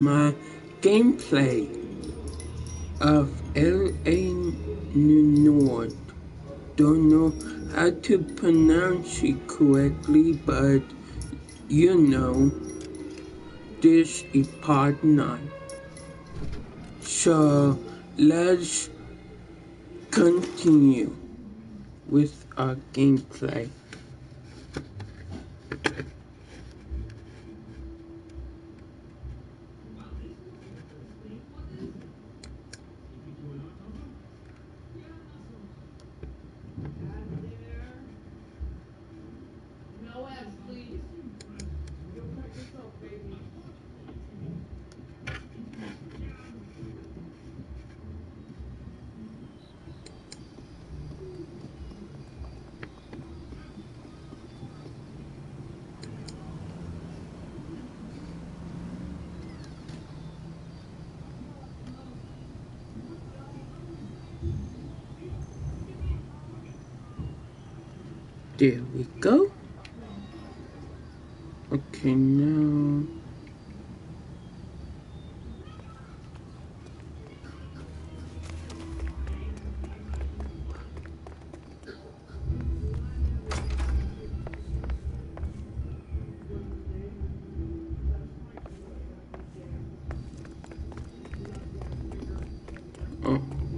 my gameplay of LA Noire. Don't know how to pronounce it correctly, but you know, this is part 9. So let's continue with our gameplay. There we go. Okay, now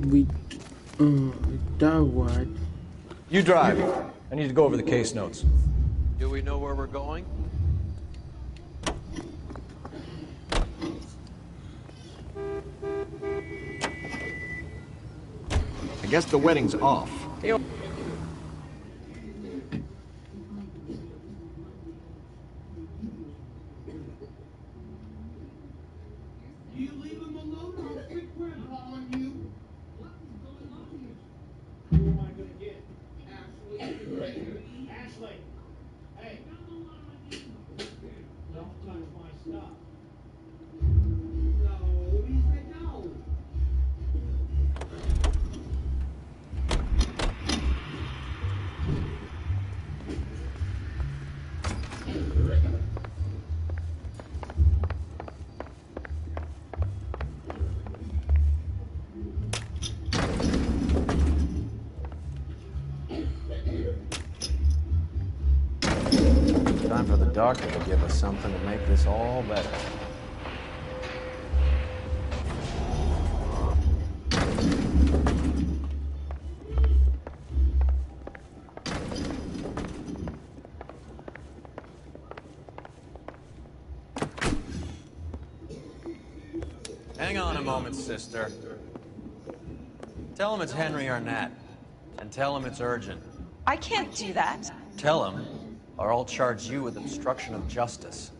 we that what? You drive. I need to go over the case notes. Do we know where we're going? I guess the wedding's off. Time for the doctor to give us something to make this all better. Hang on a moment, sister. Tell him it's Henry Arnett. And tell him it's urgent. I can't do that. Tell him, or I'll charge you with obstruction of justice.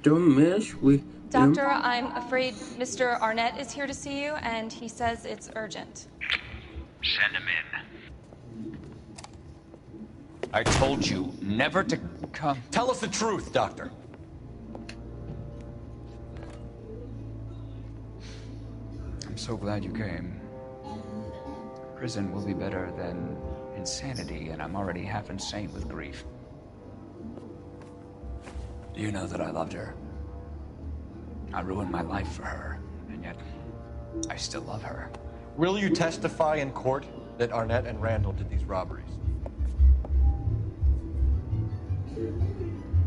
Don't mess with Doctor, I'm afraid Mr. Arnett is here to see you, and he says it's urgent. Send him in. I told you never to come. Tell us the truth, Doctor. I'm so glad you came. Prison will be better than insanity, and I'm already half insane with grief. Do you know that I loved her? I ruined my life for her, and yet I still love her. Will you testify in court that Arnett and Randall did these robberies?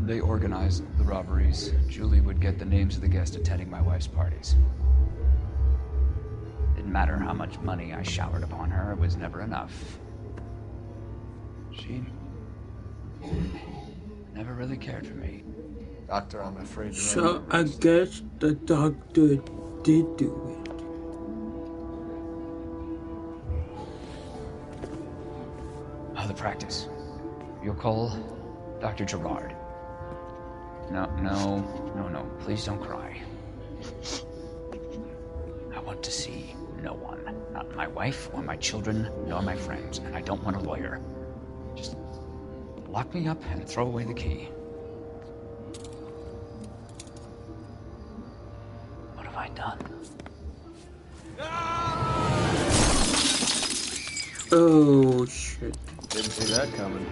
They organized the robberies. Julie would get the names of the guests attending my wife's parties. Didn't matter how much money I showered upon her, it was never enough. She never really cared for me. Doctor, I'm afraid you're So I guess the doctor did do it. Oh, the practice. You'll call Dr. Gerard. No. Please don't cry. I want to see no one. Not my wife, or my children, nor my friends. And I don't want a lawyer. Just lock me up and throw away the key. What have I done? Oh shit. Didn't see that coming.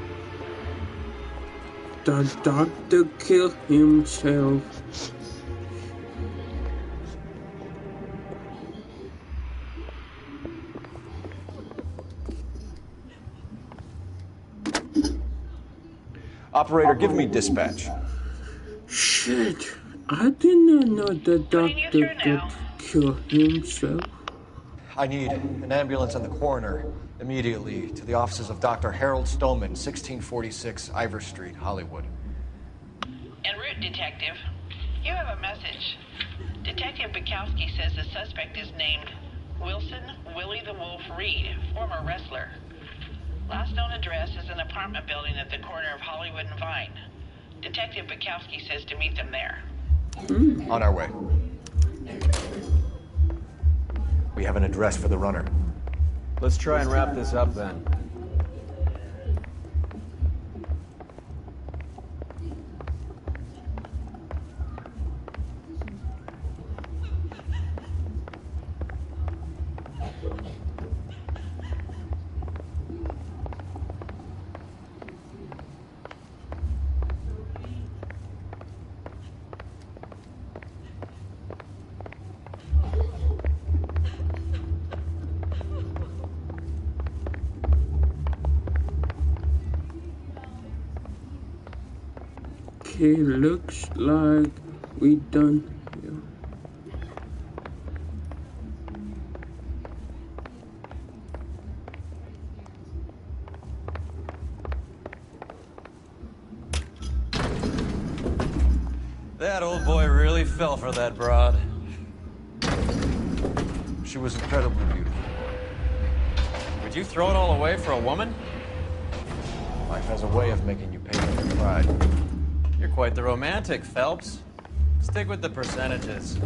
The doctor killed himself. Operator, give me dispatch. Shit, I did not know the doctor could kill himself. I need an ambulance and the coroner immediately to the offices of Dr. Harold Stoneman, 1646 Ivor Street, Hollywood. En route, Detective. You have a message. Detective Bukowski says the suspect is named Wilson Willie the Wolf Reed, former wrestler. Last known address is an apartment building at the corner of Hollywood and Vine. Detective Bukowski says to meet them there. On our way. We have an address for the runner. Let's try and wrap this up then. Okay, looks like we done here. That old boy really fell for that broad. She was incredibly beautiful. Would you throw it all away for a woman? Life has a way of making you pay for your pride. You're quite the romantic, Phelps. Stick with the percentages.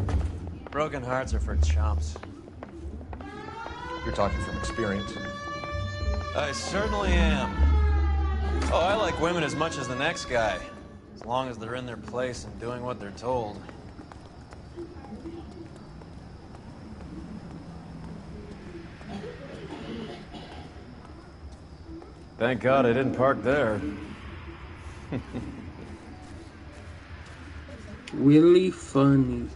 Broken hearts are for chumps. You're talking from experience. I certainly am. Oh, I like women as much as the next guy. As long as they're in their place and doing what they're told. Thank God I didn't park there. Really funny.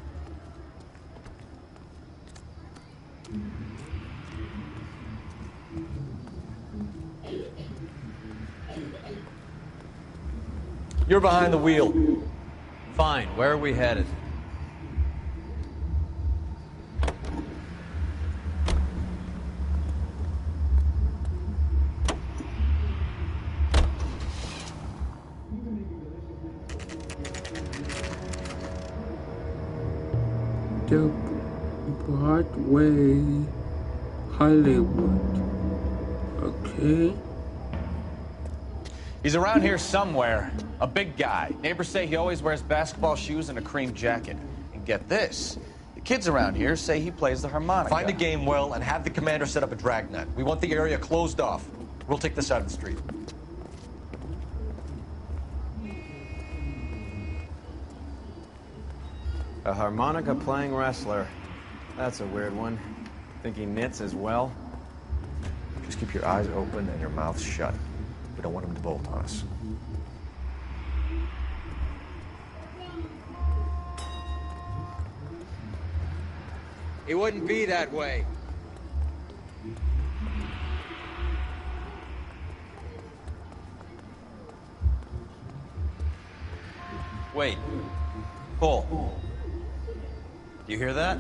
You're behind the wheel. Fine, where are we headed? The Broadway, Hollywood. Okay. He's around here somewhere. A big guy. Neighbors say he always wears basketball shoes and a cream jacket. And get this, the kids around here say he plays the harmonica. Find a game well and have the commander set up a dragnet. We want the area closed off. We'll take this side of the street. A harmonica playing wrestler. That's a weird one. Think he knits as well? Just keep your eyes open and your mouth shut. We don't want him to bolt on us. It wouldn't be that way. Wait. Cole. You hear that?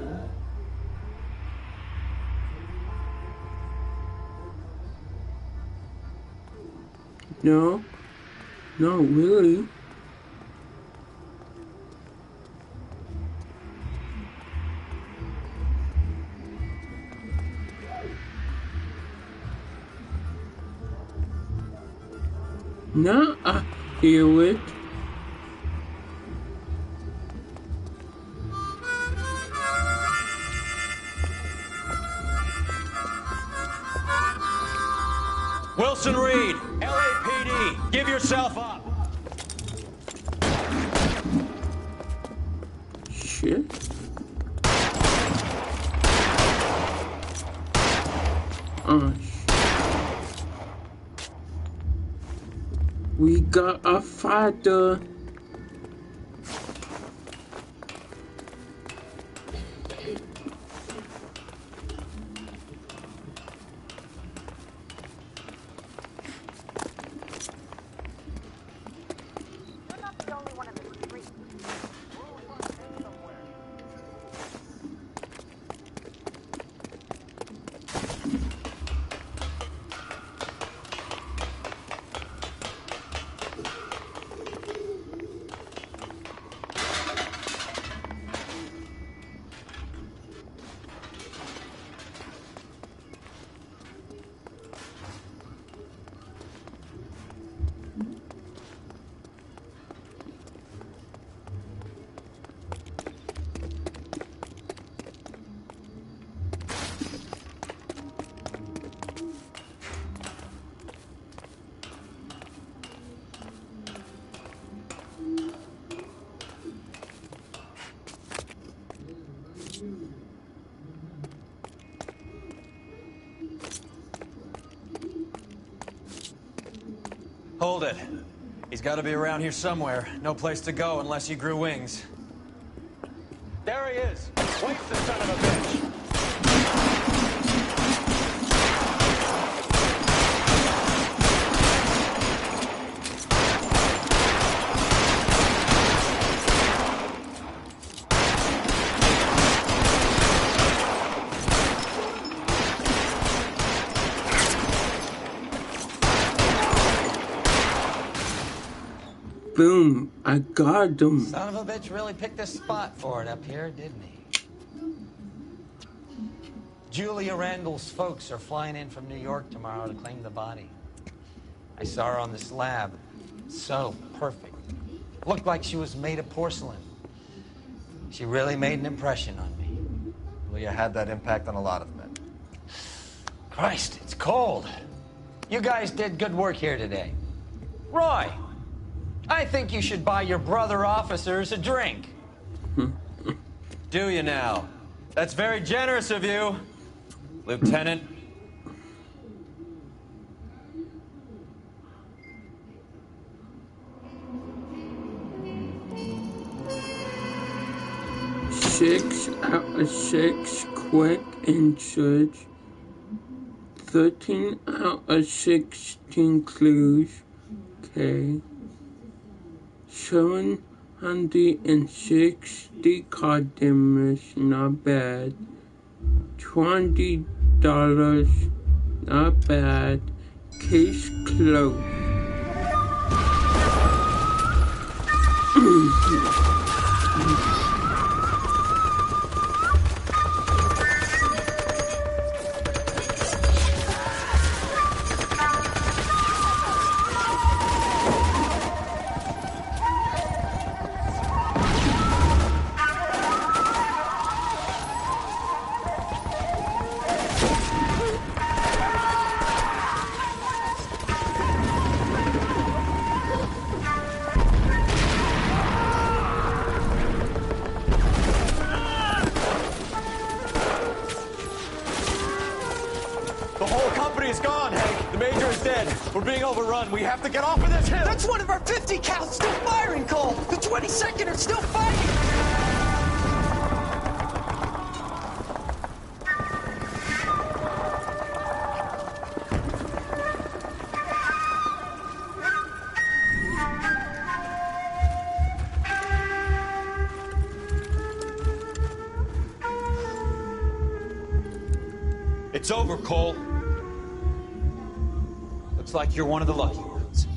No, not really. Now I hear it. Wilson Reed, LAPD, give yourself up. Shit. We got a fighter. Hold it. He's got to be around here somewhere. No place to go unless he grew wings. There he is. Waits the son of a bitch. Boom, I got him. Son of a bitch really picked a spot for it up here, didn't he? Julia Randall's folks are flying in from New York tomorrow to claim the body. I saw her on the slab. So perfect. Looked like she was made of porcelain. She really made an impression on me. Leah had that impact on a lot of men. Christ, it's cold. You guys did good work here today. Roy, I think you should buy your brother officers a drink. Do you now? That's very generous of you, Lieutenant. Six out of 6 quick answers. 13 out of 16 clues. Okay. 760 card damage, not bad. $20, not bad. Case closed. We're being overrun. We have to get off of this hill. That's one of our 50 cows still firing, Cole. The 22nd are still fighting. It's over, Cole. Looks like you're one of the lucky ones.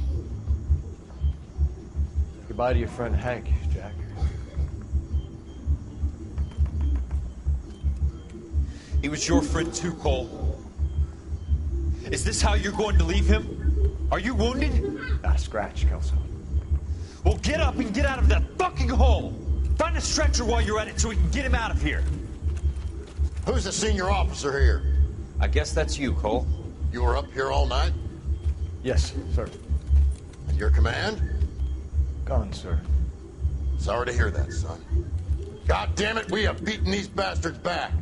Goodbye to your friend Hank, Jack. He was your friend too, Cole. Is this how you're going to leave him? Are you wounded? Not a scratch, Kelso. Well, get up and get out of that fucking hole! Find a stretcher while you're at it so we can get him out of here. Who's the senior officer here? I guess that's you, Cole. You were up here all night? Yes, sir. And your command? Gone, sir. Sorry to hear that, son. God damn it, we have beaten these bastards back.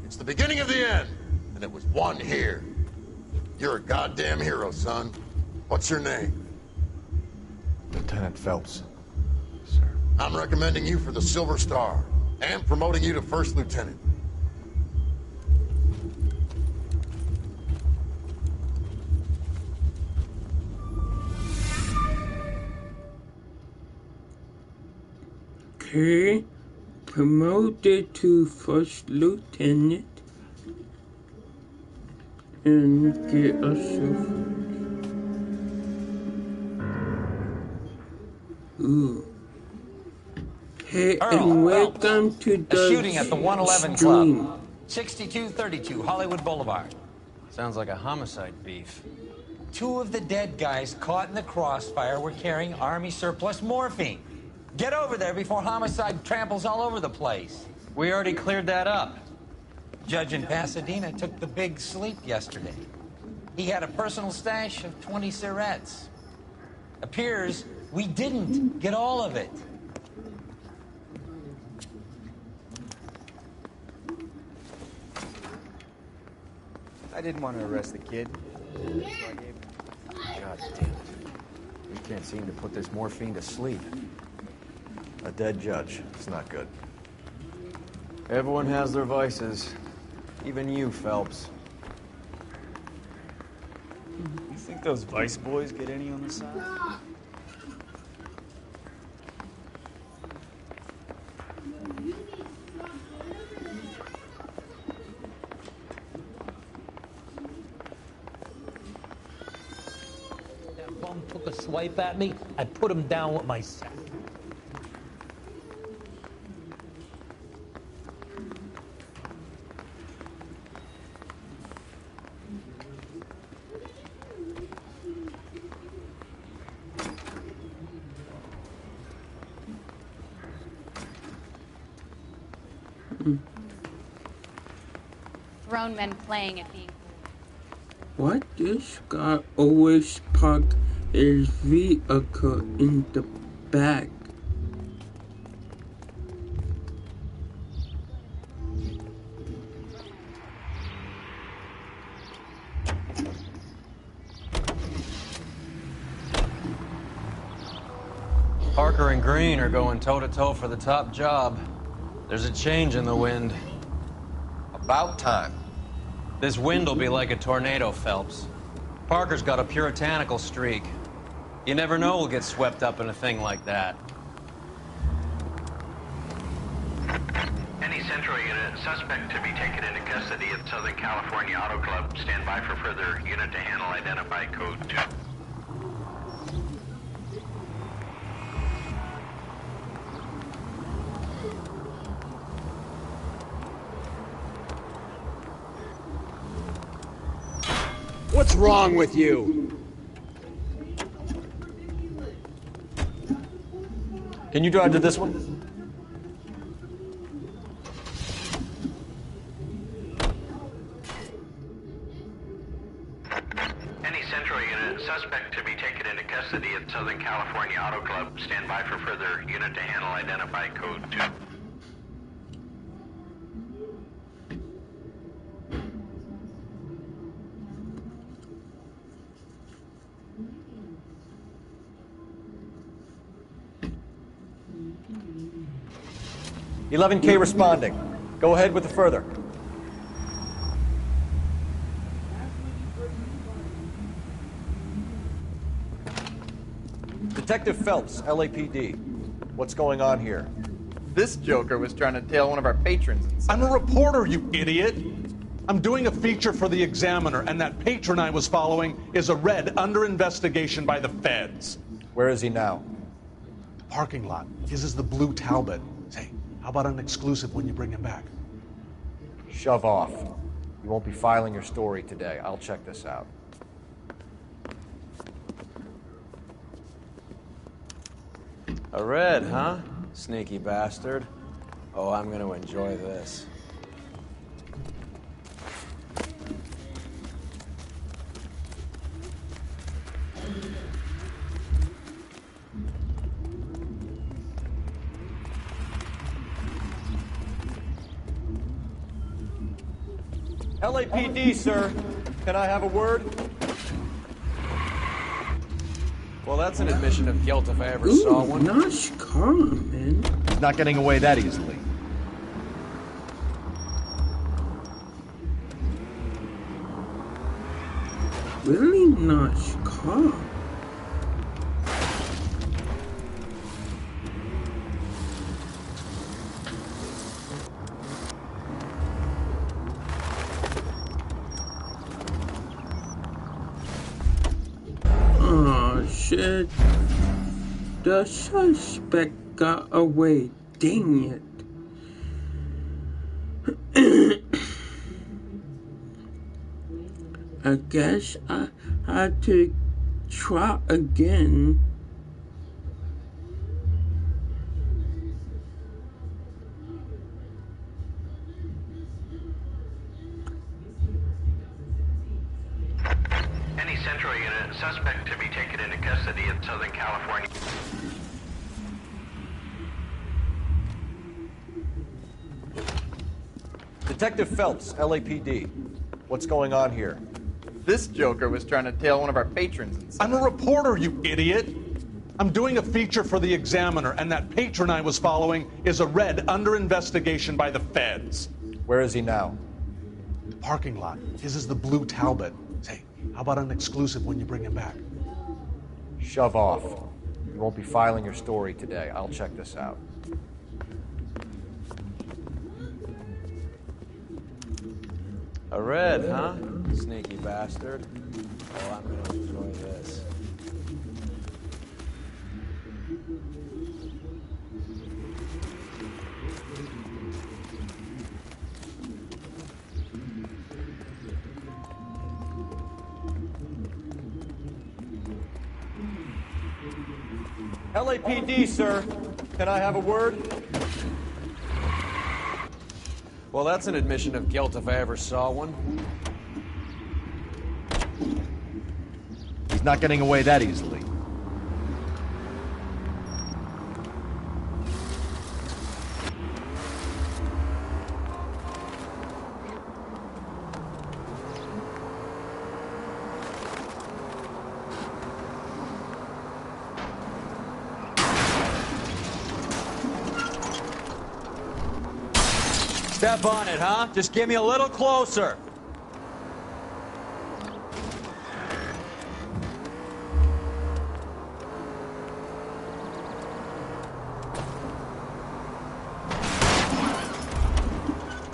It's the beginning of the end, and it was one here. You're a goddamn hero, son. What's your name? Lieutenant Phelps, sir. I'm recommending you for the Silver Star, and promoting you to First Lieutenant. Okay, promoted to First Lieutenant and get a silver. Ooh. Hey, and welcome to the shooting at the 111 stream. Club, 6232 Hollywood Boulevard. Sounds like a homicide beef. 2 of the dead guys caught in the crossfire were carrying Army surplus morphine. Get over there before homicide tramples all over the place. We already cleared that up. Judge in Pasadena took the big sleep yesterday. He had a personal stash of 20 cigarettes. Appears we didn't get all of it. I didn't want to arrest the kid. So I gave him. God damn it. We can't seem to put this morphine to sleep. A dead judge. It's not good. Everyone has their vices. Even you, Phelps. You think those Vice boys get any on the side? That bum took a swipe at me, I put him down with my sack. Grown men playing at being. What? This guy always park his vehicle in the back. Parker and Green are going toe-to-toe for the top job. There's a change in the wind. About time. This wind will be like a tornado, Phelps. Parker's got a puritanical streak. You never know we'll get swept up in a thing like that. Any Central unit, suspect to be taken into custody at Southern California Auto Club. Stand by for further unit to handle identified code 2. What's wrong with you? Can you drive to this one? Any Central unit, suspect to be taken into custody at Southern California Auto Club. Stand by for further unit to handle identified code 2. 11K responding. Go ahead with the further. Detective Phelps, LAPD. What's going on here? This joker was trying to tail one of our patrons. I'm a reporter, you idiot! I'm doing a feature for the Examiner, and that patron I was following is a red under investigation by the feds. Where is he now? Parking lot. His is the blue Talbot. Say, how about an exclusive when you bring him back? Shove off. You won't be filing your story today. I'll check this out. A red, huh? Sneaky bastard. Oh, I'm gonna enjoy this. LAPD, sir. Can I have a word? Well, that's an admission of guilt if I ever saw one. Nice car, man. He's not getting away that easily. Really nice car. Oh shit. The suspect got away. Dang it. I guess I had to try again. Any Central unit, suspect to be taken into custody at Southern California. Detective Phelps, LAPD. What's going on here? This joker was trying to tail one of our patrons. I'm a reporter, you idiot! I'm doing a feature for the Examiner, and that patron I was following is a red under investigation by the feds. Where is he now? The parking lot. His is the blue Talbot. Say, how about an exclusive when you bring him back? Shove off. You won't be filing your story today. I'll check this out. A red, huh? Sneaky bastard. Oh, I'm gonna enjoy this. LAPD, sir. Can I have a word? Well, that's an admission of guilt if I ever saw one. He's not getting away that easily. Step on it, huh? Just get me a little closer.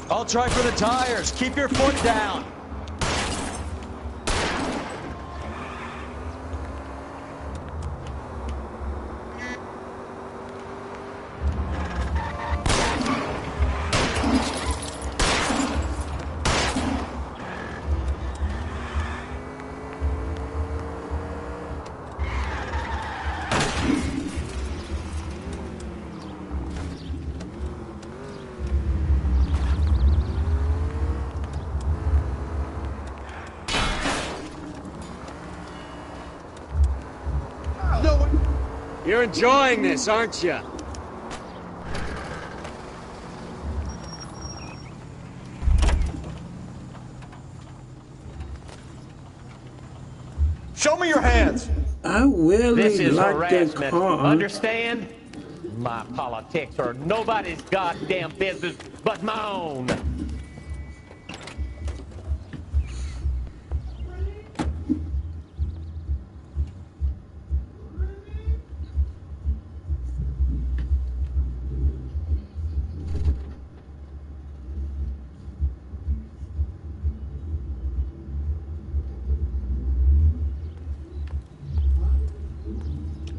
I'll try for the tires. Keep your foot down. You're enjoying this, aren't you? Show me your hands! I really This is like this harassment. car. Understand? My politics are nobody's goddamn business but my own.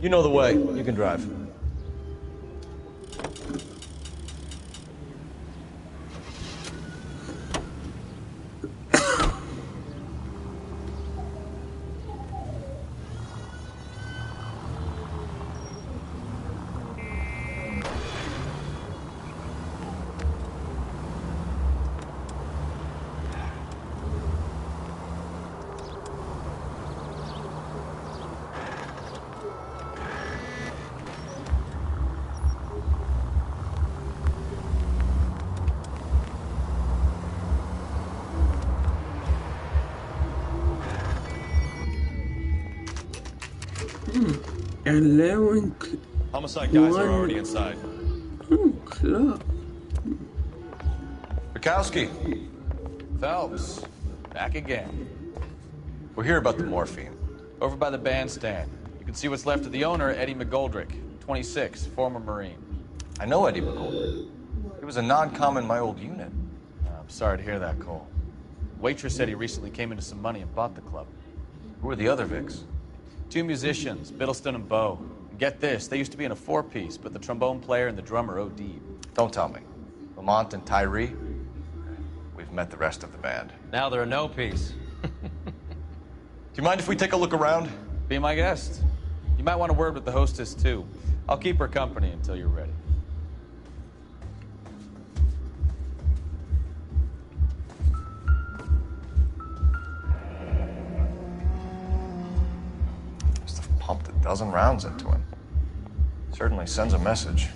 You know the way. You can drive. Homicide guys are already inside. Club. Bukowski. Phelps. Back again. We're here about the morphine. Over by the bandstand. You can see what's left of the owner, Eddie McGoldrick, 26, former Marine. I know Eddie McGoldrick. He was a non-com in my old unit. I'm sorry to hear that, Cole. Waitress said he recently came into some money and bought the club. Who are the other Vics? 2 musicians, Biddleston and Bowe. And get this, they used to be in a 4-piece, but the trombone player and the drummer OD'd. Don't tell me. Lamont and Tyree? We've met the rest of the band. Now they're a no-piece. Do you mind if we take a look around? Be my guest. You might want a word with the hostess, too. I'll keep her company until you're ready. Must have pumped a dozen rounds into him. Certainly sends a message.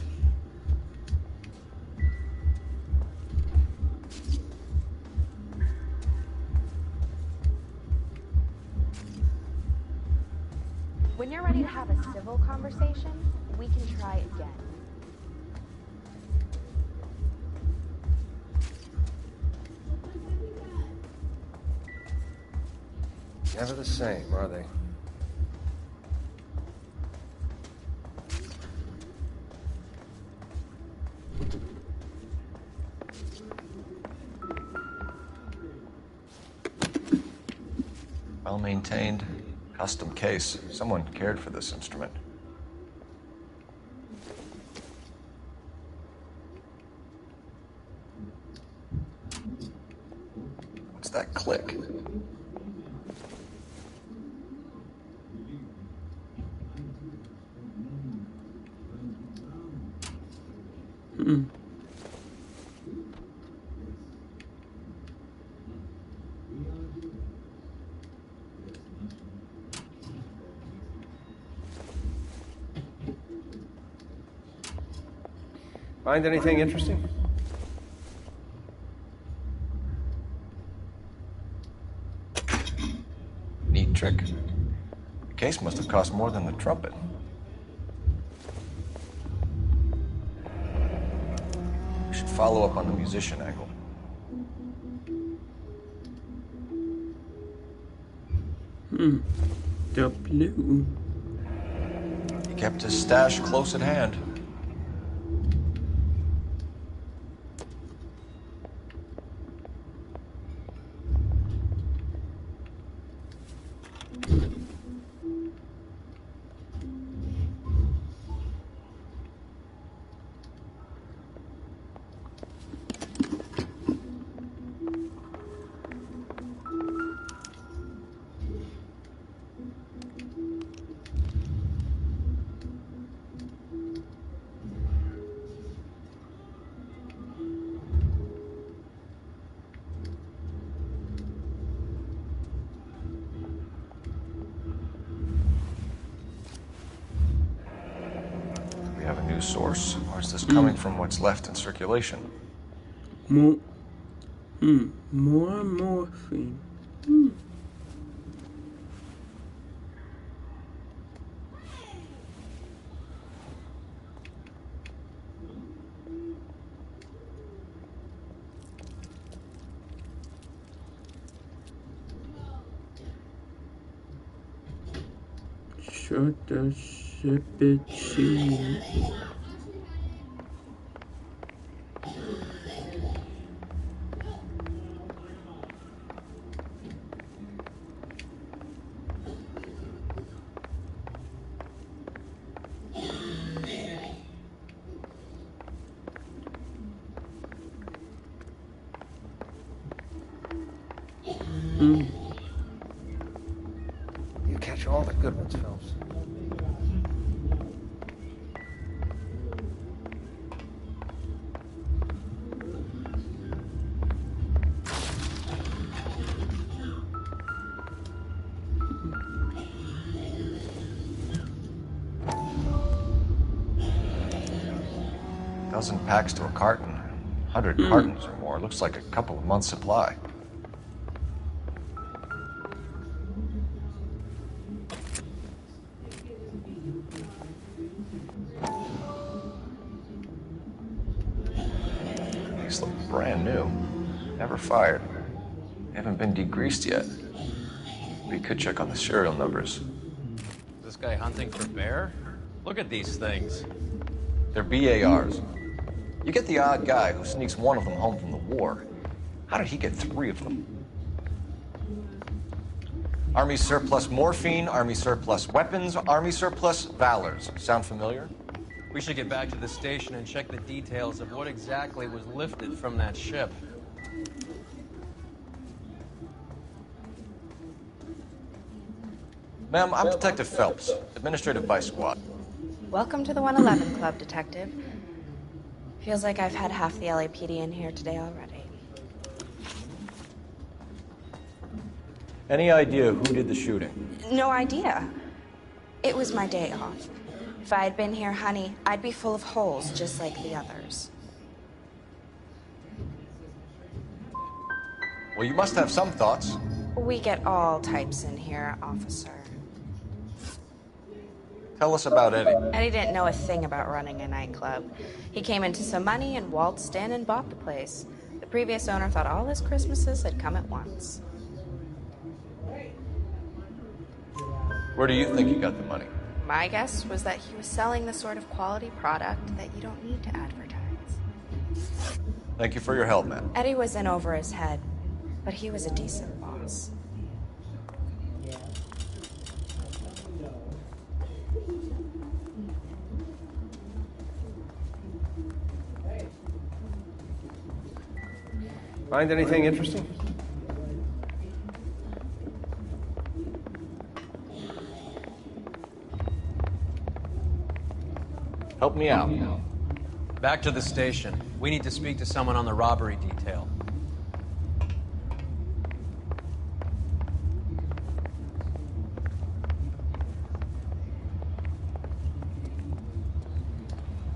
When you're ready to have a civil conversation, we can try again. Never the same, are they? Well maintained, custom case. Someone cared for this instrument. What's that click? Find anything interesting? Neat trick. The case must have cost more than the trumpet. We should follow up on the musician angle. The blue. He kept his stash close at hand. Source, or is this coming from what's left in circulation? More morphine. Shut the ship. You catch all the good ones, Phelps. Dozen packs to a carton. 100 cartons or more. Looks like a couple of months' supply. These look brand new. Never fired. They haven't been degreased yet. We could check on the serial numbers. Is this guy hunting for bear? Look at these things. They're BARs. You get the odd guy who sneaks one of them home from the war. How did he get 3 of them? Army surplus morphine, Army surplus weapons, Army surplus valors. Sound familiar? We should get back to the station and check the details of what exactly was lifted from that ship. Ma'am, I'm Detective Phelps, Administrative Vice Squad. Welcome to the 111 Club, Detective. Feels like I've had half the LAPD in here today already. Any idea who did the shooting? No idea. It was my day off. If I had been here, honey, I'd be full of holes just like the others. Well, you must have some thoughts. We get all types in here, officer. Tell us about Eddie. Eddie didn't know a thing about running a nightclub. He came into some money and waltzed in and bought the place. The previous owner thought all his Christmases had come at once. Where do you think he got the money? My guess was that he was selling the sort of quality product that you don't need to advertise. Thank you for your help, man. Eddie was in over his head, but he was a decent boss. Find anything interesting? Help me out. Back to the station. We need to speak to someone on the robbery detail.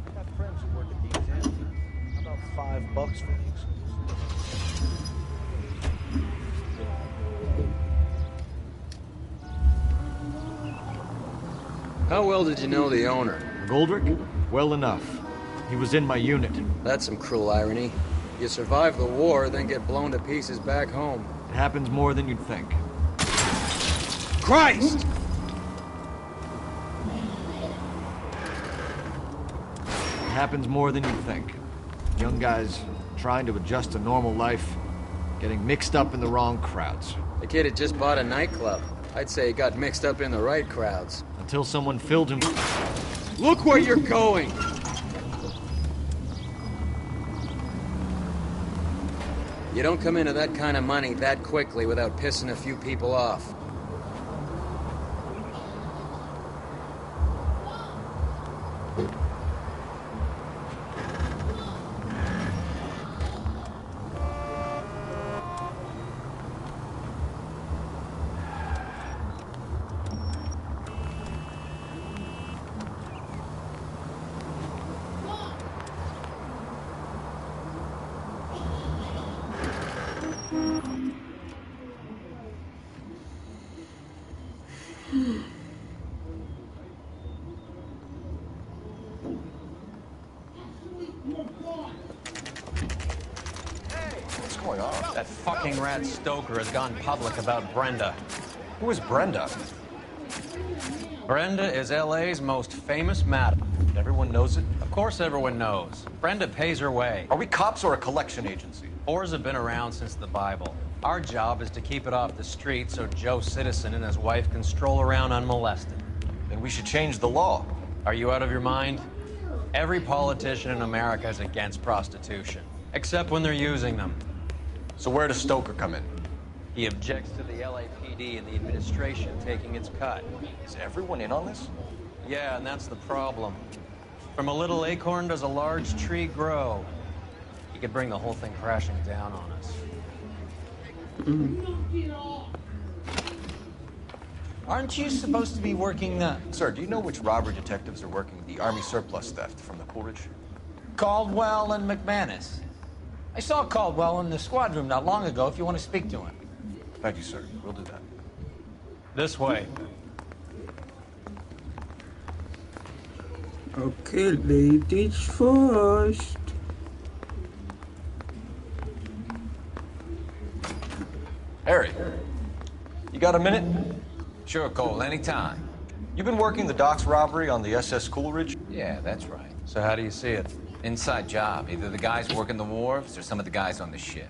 I've got friends who work at the exam. How about $5 for the exclusive? How well did you know the owner? Goldrick? Well enough. He was in my unit. That's some cruel irony. You survive the war, then get blown to pieces back home. It happens more than you'd think. Christ! It happens more than you'd think. Young guys trying to adjust to normal life, getting mixed up in the wrong crowds. The kid had just bought a nightclub. I'd say he got mixed up in the right crowds. Until someone filled him. Look where you're going! You don't come into that kind of money that quickly without pissing a few people off. What's going on? That fucking rat Stoker has gone public about Brenda. Who is Brenda? Brenda is LA's most famous madam. Everyone knows it? Of course everyone knows. Brenda pays her way. Are we cops or a collection agency? Whores have been around since the Bible. Our job is to keep it off the street so Joe Citizen and his wife can stroll around unmolested. Then we should change the law. Are you out of your mind? Every politician in America is against prostitution, except when they're using them. So where does Stoker come in? He objects to the LAPD and the administration taking its cut. Is everyone in on this? Yeah, and that's the problem. From a little acorn does a large tree grow. He could bring the whole thing crashing down on us. Aren't you supposed to be working the... Sir, do you know which robbery detectives are working the Army surplus theft from the Coolidge? Caldwell and McManus. I saw Caldwell in the squad room not long ago if you want to speak to him. Thank you, sir. We'll do that. This way. Okay, ladies first. Harry, you got a minute? Sure, Cole, anytime. You've been working the docks robbery on the SS Coolidge? Yeah, that's right. So how do you see it? Inside job. Either the guys working the wharves or some of the guys on the ship.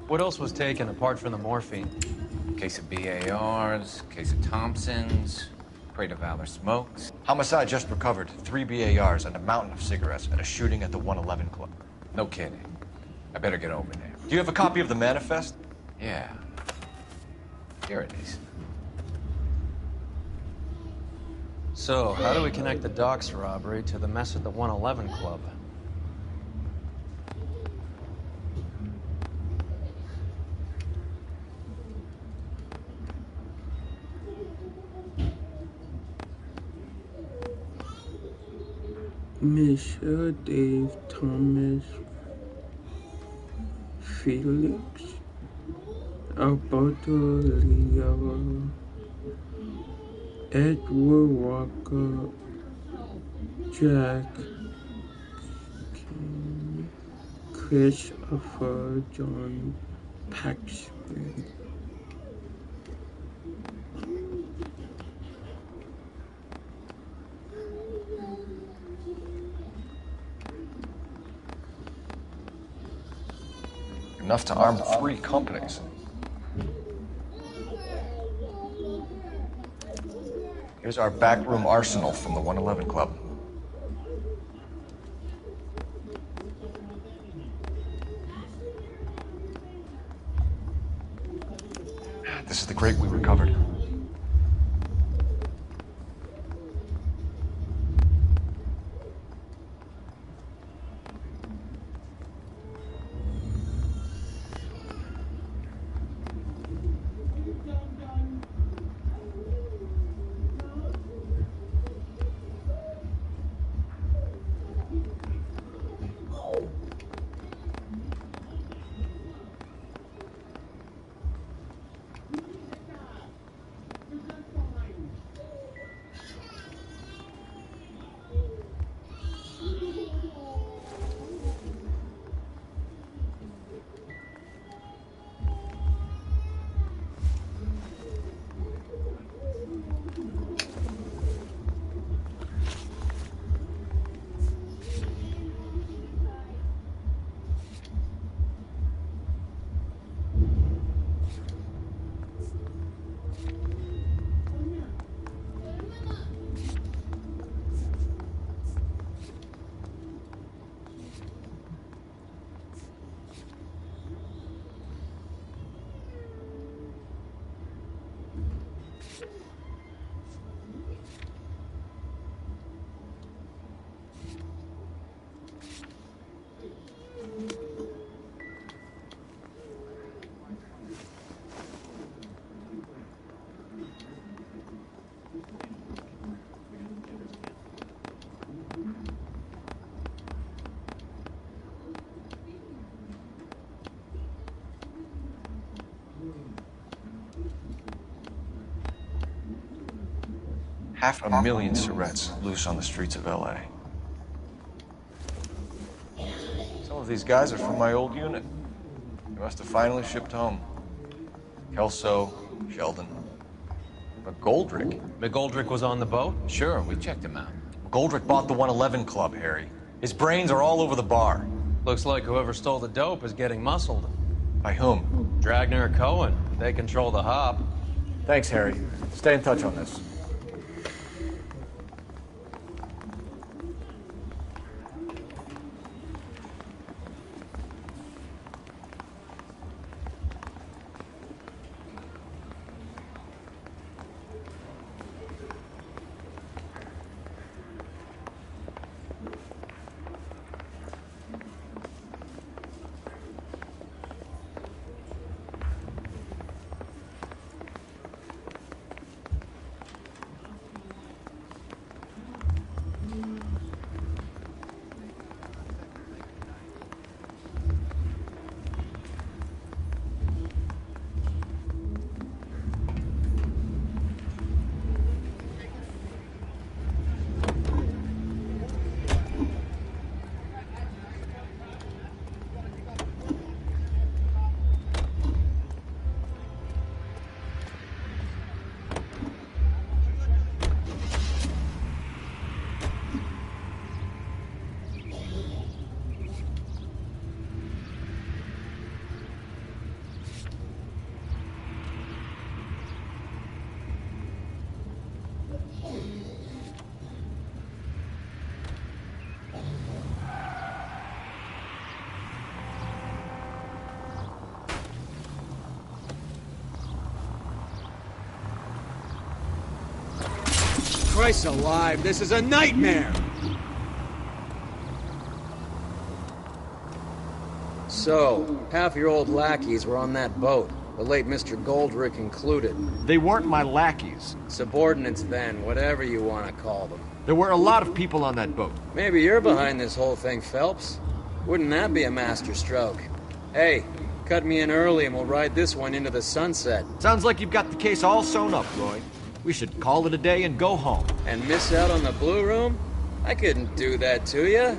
What else was taken apart from the morphine? Case of BARs, case of Thompsons, crate of Valor smokes. Homicide just recovered 3 BARs and a mountain of cigarettes at a shooting at the 111 Club. No kidding. I better get over there. Do you have a copy of the manifest? Yeah. Here it is. So, how do we connect the docks robbery to the mess at the 111 Club? Mr. Dave Thomas Felix Alberto Leo Edward Walker, Jack, Christopher John Paxton. Enough to arm 3 companies. Here's our backroom arsenal from the 111 Club. This is the crate we recovered. $500,000 cigarettes loose on the streets of LA. Some of these guys are from my old unit. They must have finally shipped home. Kelso, Sheldon. McGoldrick? McGoldrick was on the boat? Sure, we checked him out. McGoldrick bought the 111 Club, Harry. His brains are all over the bar. Looks like whoever stole the dope is getting muscled. By whom? Dragner or Cohen. They control the hop. Thanks, Harry. Stay in touch on this. Christ alive, this is a nightmare! So, half your old lackeys were on that boat, the late Mr. Goldrick included. They weren't my lackeys. Subordinates then, whatever you want to call them. There were a lot of people on that boat. Maybe you're behind this whole thing, Phelps. Wouldn't that be a master stroke? Hey, cut me in early and we'll ride this one into the sunset. Sounds like you've got the case all sewn up, Roy. We should call it a day and go home. And miss out on the Blue Room? I couldn't do that to you.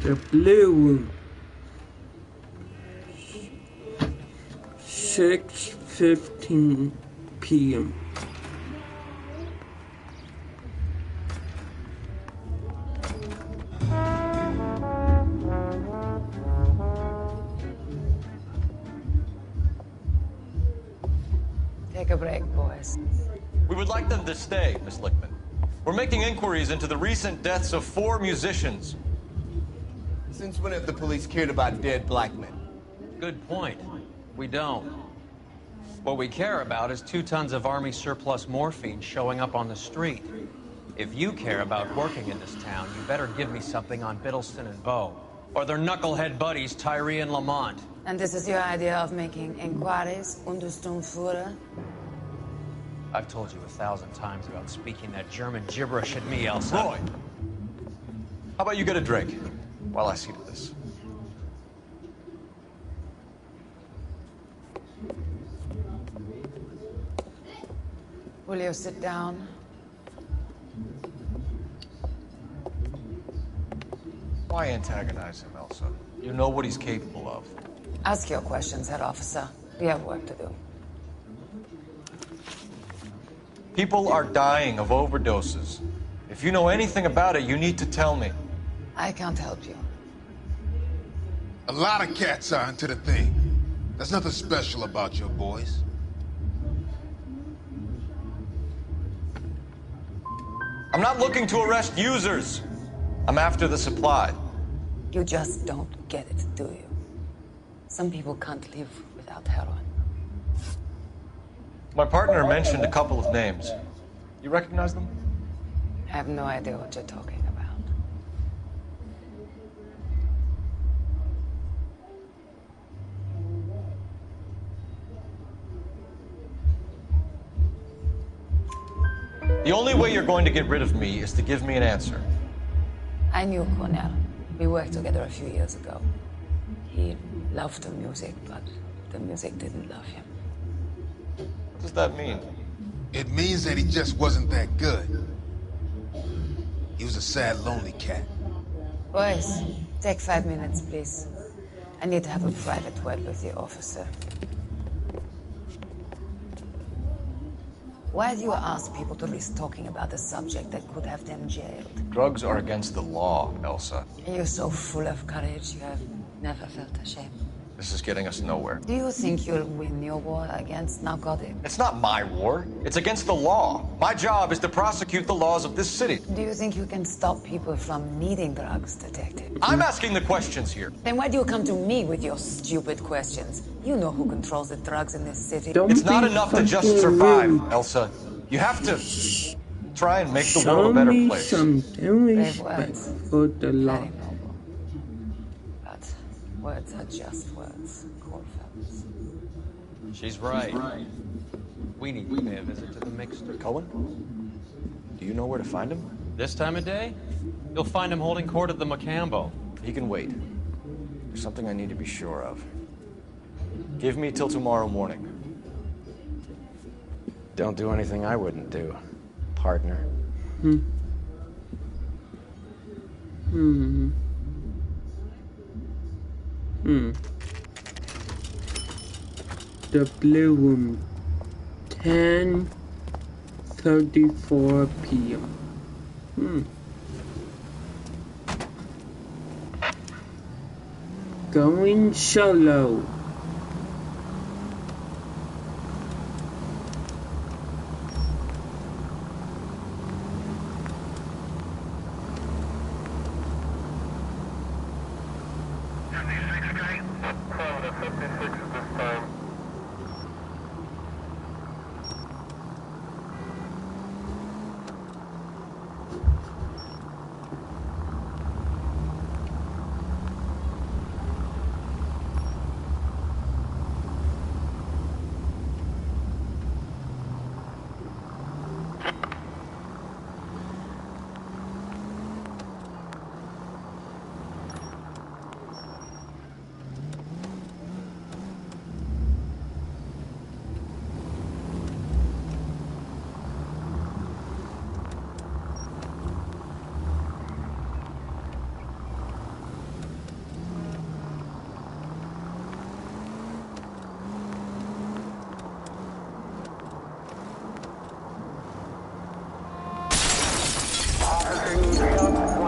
The Blue Room. 6:15 p.m. Take a break, boys. We would like them to stay, Miss Lickman. We're making inquiries into the recent deaths of 4 musicians. Since when have the police cared about dead black men? Good point. We don't. What we care about is 2 tons of Army surplus morphine showing up on the street. If you care about working in this town, you better give me something on Biddleston and Bow, or their knucklehead buddies Tyree and Lamont. And this is your idea of making inquiries, Untersturmführer? I've told you 1,000 times about speaking that German gibberish at me, Elsa. Roy, how about you get a drink while I see to this? Will you sit down? Why antagonize him, Elsa? You know what he's capable of. Ask your questions, Head Officer. We have work to do. People are dying of overdoses. If you know anything about it, you need to tell me. I can't help you. A lot of cats are into the thing. There's nothing special about your boys. I'm not looking to arrest users. I'm after the supply. You just don't get it, do you? Some people can't live without heroin. My partner mentioned a couple of names. You recognize them? I have no idea what you're talking about. The only way you're going to get rid of me is to give me an answer. I knew Cornell. We worked together a few years ago. He loved the music, but the music didn't love him. What does that mean? It means that he just wasn't that good. He was a sad, lonely cat. Boys, take 5 minutes, please. I need to have a private word with the officer. Why do you ask people to risk talking about a subject that could have them jailed? Drugs are against the law, Elsa. You're so full of courage, you have never felt ashamed. This is getting us nowhere. Do you think you'll win your war against narcotics? It's not my war. It's against the law. My job is to prosecute the laws of this city. Do you think you can stop people from needing drugs, Detective? I'm asking the questions here. Then why do you come to me with your stupid questions? You know who controls the drugs in this city. It's not enough to just survive, Elsa. You have to try and make the world a better place. Brave words. For the law. Very noble. But words are just words, Cornfels. She's right. We need to pay a visit to the mixer. Cohen? Do you know where to find him? This time of day? You'll find him holding court at the Macambo. He can wait. There's something I need to be sure of. Give me till tomorrow morning. Don't do anything I wouldn't do, partner. The Blue Room, 10:34 p.m. Going solo.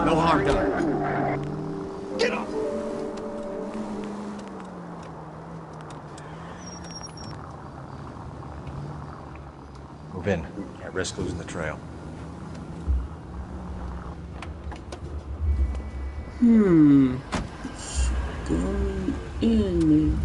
No harm done. Get up! Move in. Can't risk losing the trail. It's going in.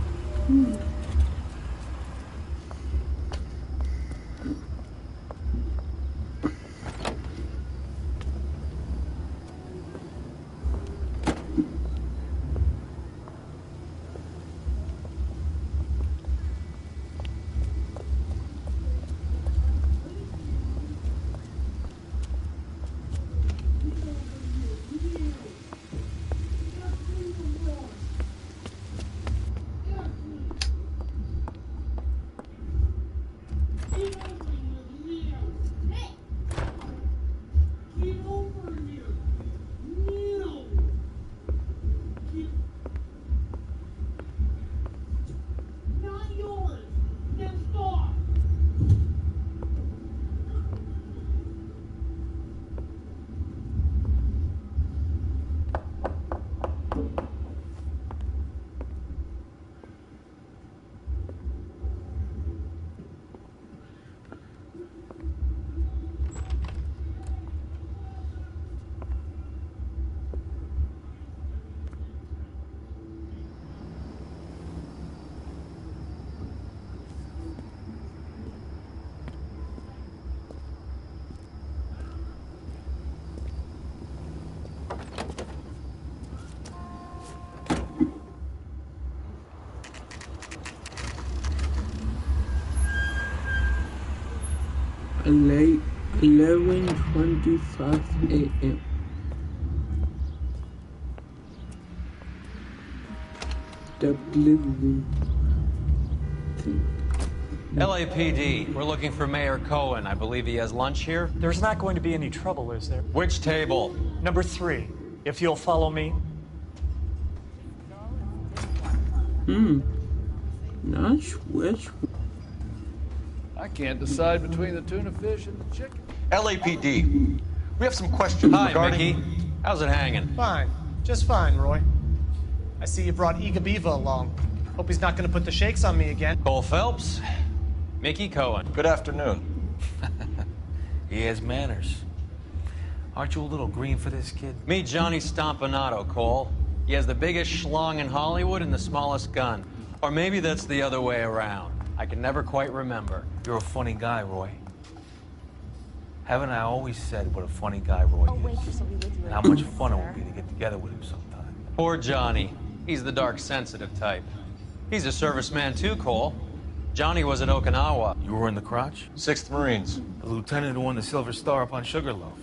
Late 11:25 a.m. The blue room thing. LAPD, we're looking for Mayor Cohen. I believe he has lunch here. There's not going to be any trouble, is there? Which table? Number 3, if you'll follow me. Nice which I can't decide between the tuna fish and the chicken. LAPD, we have some questions Hi, regarding... Mickey. How's it hanging? Fine. Just fine, Roy. I see you brought Igabiva along. Hope he's not going to put the shakes on me again. Cole Phelps. Mickey Cohen. Good afternoon. He has manners. Aren't you a little green for this kid? Meet Johnny Stompanato, Cole. He has the biggest schlong in Hollywood and the smallest gun. Or maybe that's the other way around. I can never quite remember. You're a funny guy, Roy. Haven't I always said what a funny guy Roy is? And how much fun it would be to get together with him sometime. Poor Johnny. He's the dark, sensitive type. He's a serviceman too, Cole. Johnny was at Okinawa. You were in the crotch? 6th Marines. The lieutenant who won the Silver Star up on Sugarloaf.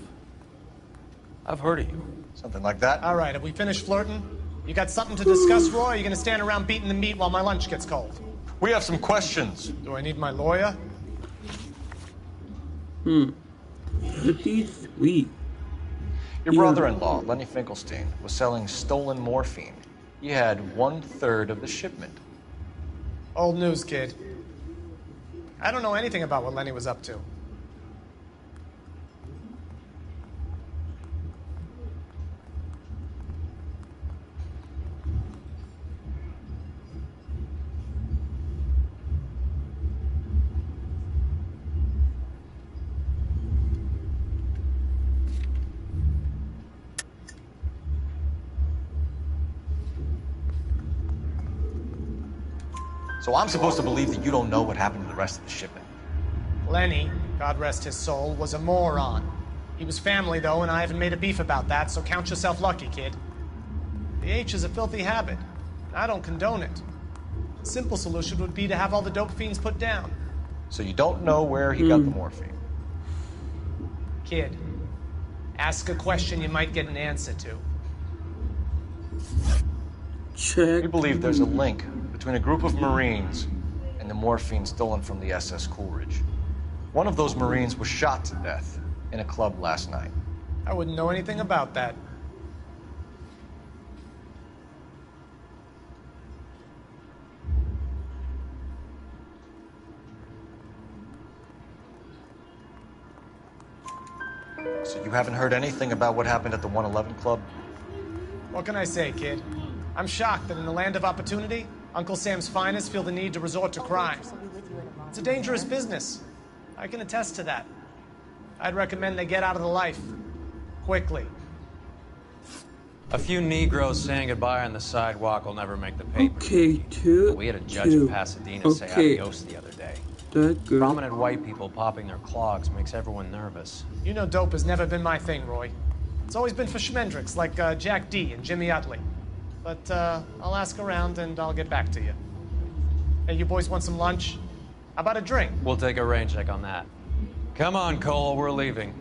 I've heard of you. Something like that. All right, have we finished flirting? You got something to discuss, Roy, or are you going to stand around beating the meat while my lunch gets cold? We have some questions. Do I need my lawyer? 33. Your brother-in-law, Lenny Finkelstein, was selling stolen morphine. He had 1/3 of the shipment. Old news, kid. I don't know anything about what Lenny was up to. So I'm supposed to believe that you don't know what happened to the rest of the shipment? Lenny, God rest his soul, was a moron. He was family, though, and I haven't made a beef about that, so count yourself lucky, kid. The H is a filthy habit, and I don't condone it. The simple solution would be to have all the dope fiends put down. So you don't know where he got the morphine? Kid, ask a question you might get an answer to. Check. We believe there's a link between a group of Marines and the morphine stolen from the SS Coolidge. One of those Marines was shot to death in a club last night. I wouldn't know anything about that. So you haven't heard anything about what happened at the 111 Club? What can I say, kid? I'm shocked that in the land of opportunity, Uncle Sam's finest feel the need to resort to crime. It's a dangerous business. I can attest to that. I'd recommend they get out of the life. Quickly. A few Negroes saying goodbye on the sidewalk will never make the paper. Okay, two. But we had a judge in Pasadena say adios the other day. That good. Prominent white people popping their clogs makes everyone nervous. You know dope has never been my thing, Roy. It's always been for schmendricks like Jack D and Jimmy Utley. But I'll ask around and I'll get back to you. Hey, you boys want some lunch? How about a drink? We'll take a rain check on that. Come on, Cole, we're leaving.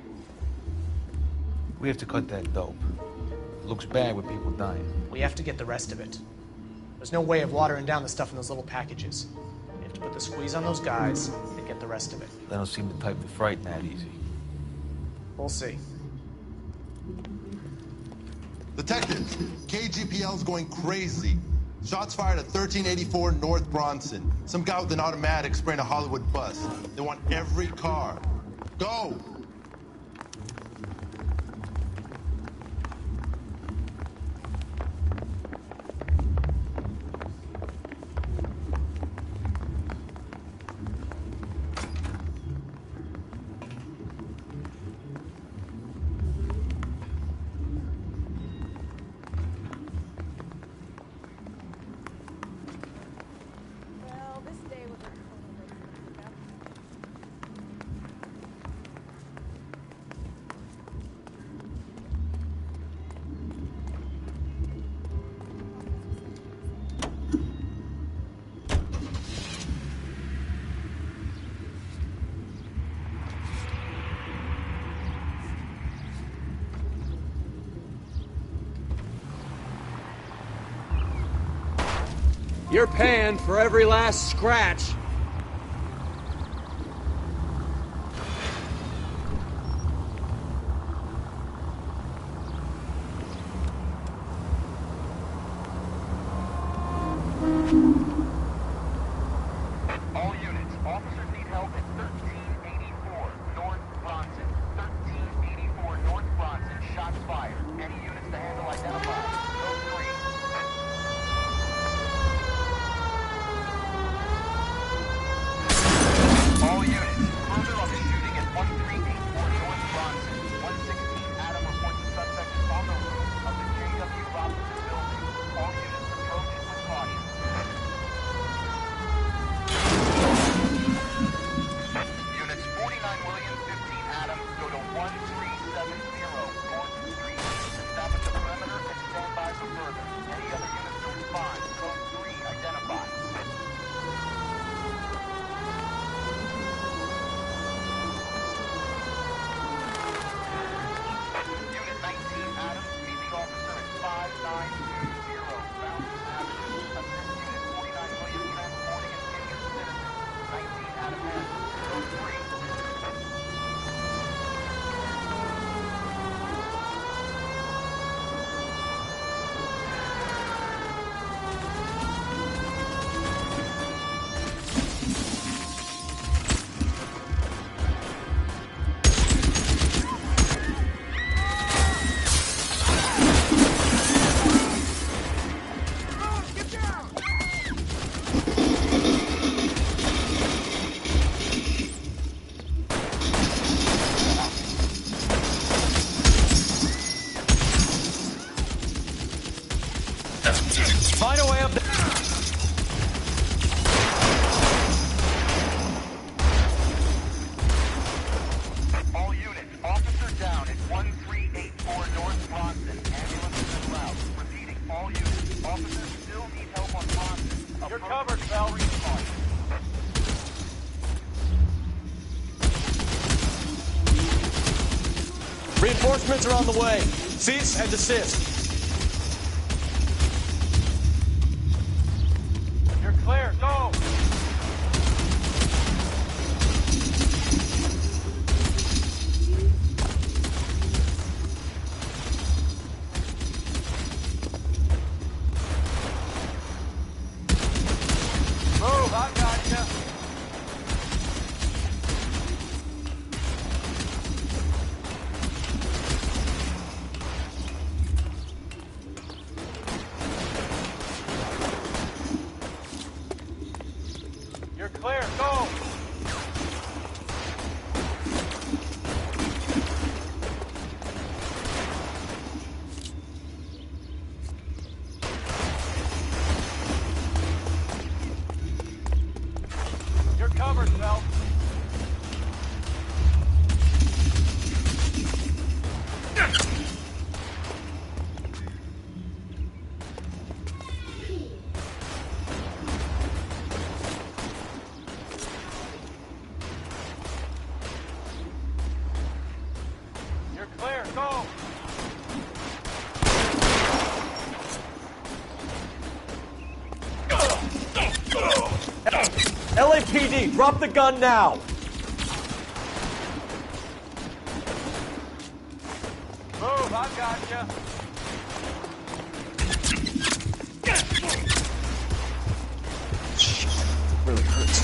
We have to cut that dope. It looks bad with people dying. We have to get the rest of it. There's no way of watering down the stuff in those little packages. We have to put the squeeze on those guys and get the rest of it. They don't seem the type to frighten that easy. We'll see. Detectives, KGPL's going crazy. Shots fired at 1384 North Bronson. Some guy with an automatic spraying a Hollywood bus. They want every car. Go! You're paying for every last scratch. All units, officers need help at 1384 North Bronson. 1384 North Bronson, shots fired. Any units to handle identified. Code 3. All units, further on the shooting at 1384 North Bronson. 116 Adam reports the suspect is on the roof of the J.W. Robinson building. All units approach with caution. Units 49 William, 15 Adam, go to 1370 North Street. Establish a perimeter and stand by for further. Any other units to respond. Code 3, identify. Unit 19 Adam, meet the officer at 5920 Fountain Avenue. Assist Unit 49 William transporting and senior citizen. 19 Adam N. Code 3. Find a way up there. Reinforcements are on the way. Cease and desist. You're clear. Go. Move. I got you. You're clear. Go. You're covered, Phelps. You're clear. Go. LAPD, drop the gun now. Move. I got you. Really hurts.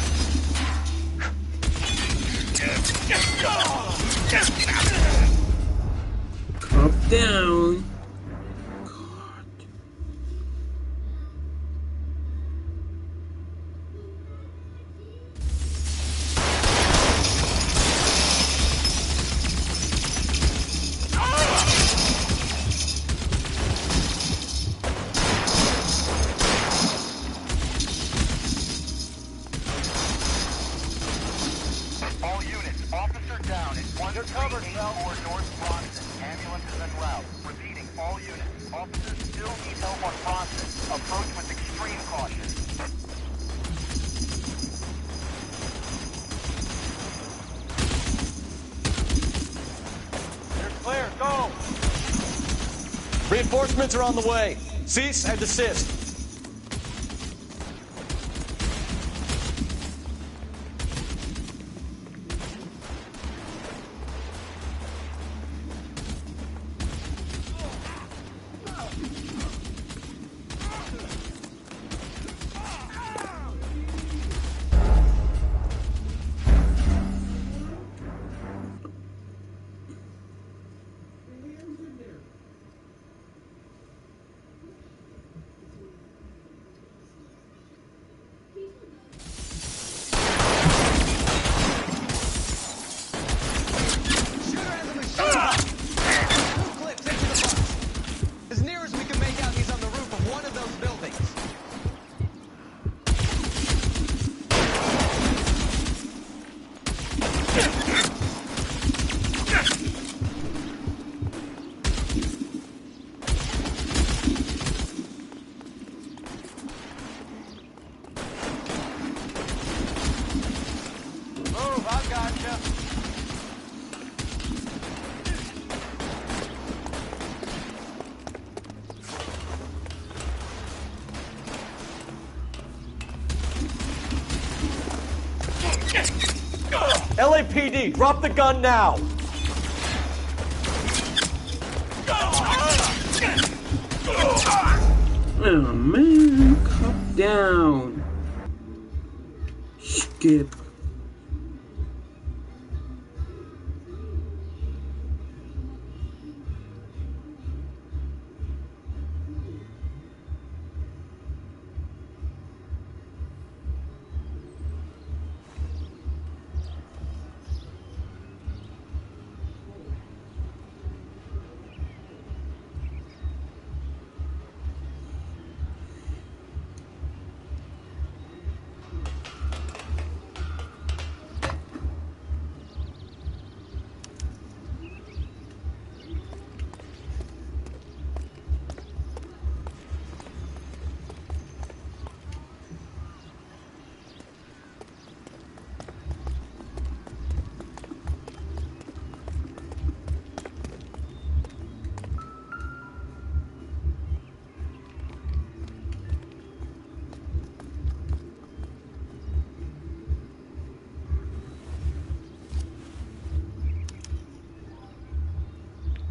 Calm down. All units, officer down at 1384 North Bronson. Ambulance is en route. Repeating, all units, officers still need help on Bronson. Approach with extreme caution. You're clear. Go. Reinforcements are on the way. Cease and desist. As near as we can make out, he's on the roof of one of those buildings. Move. I got you. LAPD, drop the gun now. Oh man, calm down. Skip.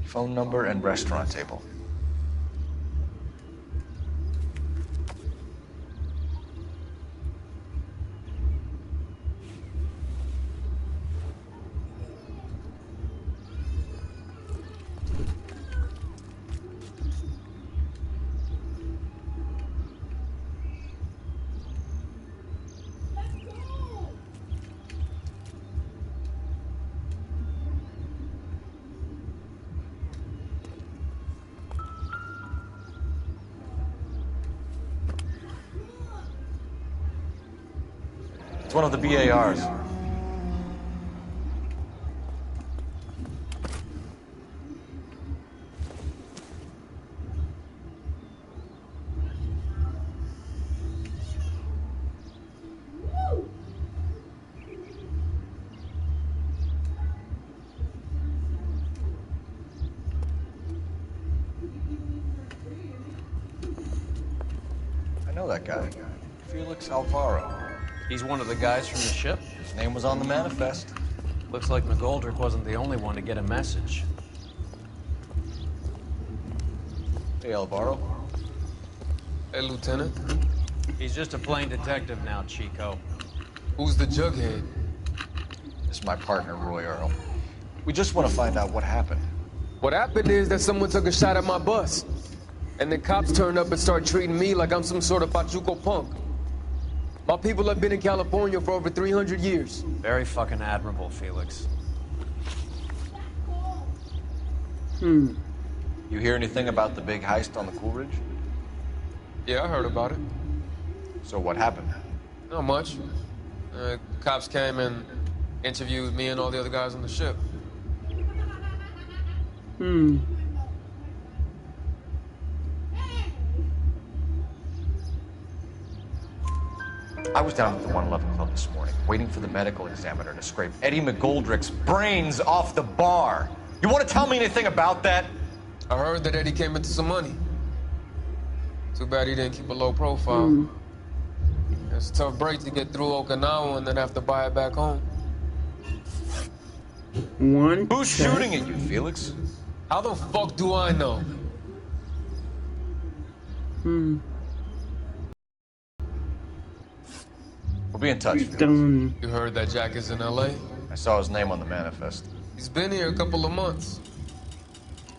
Phone number and restaurant table. It's one of the BARs. I know that guy. Felix Alvaro. He's one of the guys from the ship? His name was on the manifest. Looks like McGoldrick wasn't the only one to get a message. Hey, Alvaro. Hey, Lieutenant. He's just a plain detective now, Chico. Who's the jughead? This is my partner, Roy Earl. We just want to find out what happened. What happened is that someone took a shot at my bus. And the cops turned up and started treating me like I'm some sort of Pachuco punk. My people have been in California for over 300 years. Very fucking admirable, Felix. You hear anything about the big heist on the Coolidge? Yeah, I heard about it. So what happened? Not much. Cops came and interviewed me and all the other guys on the ship. I was down at the 111 Club this morning, waiting for the medical examiner to scrape Eddie McGoldrick's brains off the bar. You want to tell me anything about that? I heard that Eddie came into some money. Too bad he didn't keep a low profile. It's a tough break to get through Okinawa and then have to buy it back home. Who's shooting at you, Felix? How the fuck do I know? We'll be in touch. You heard that Jack is in LA? I saw his name on the manifest. He's been here a couple of months.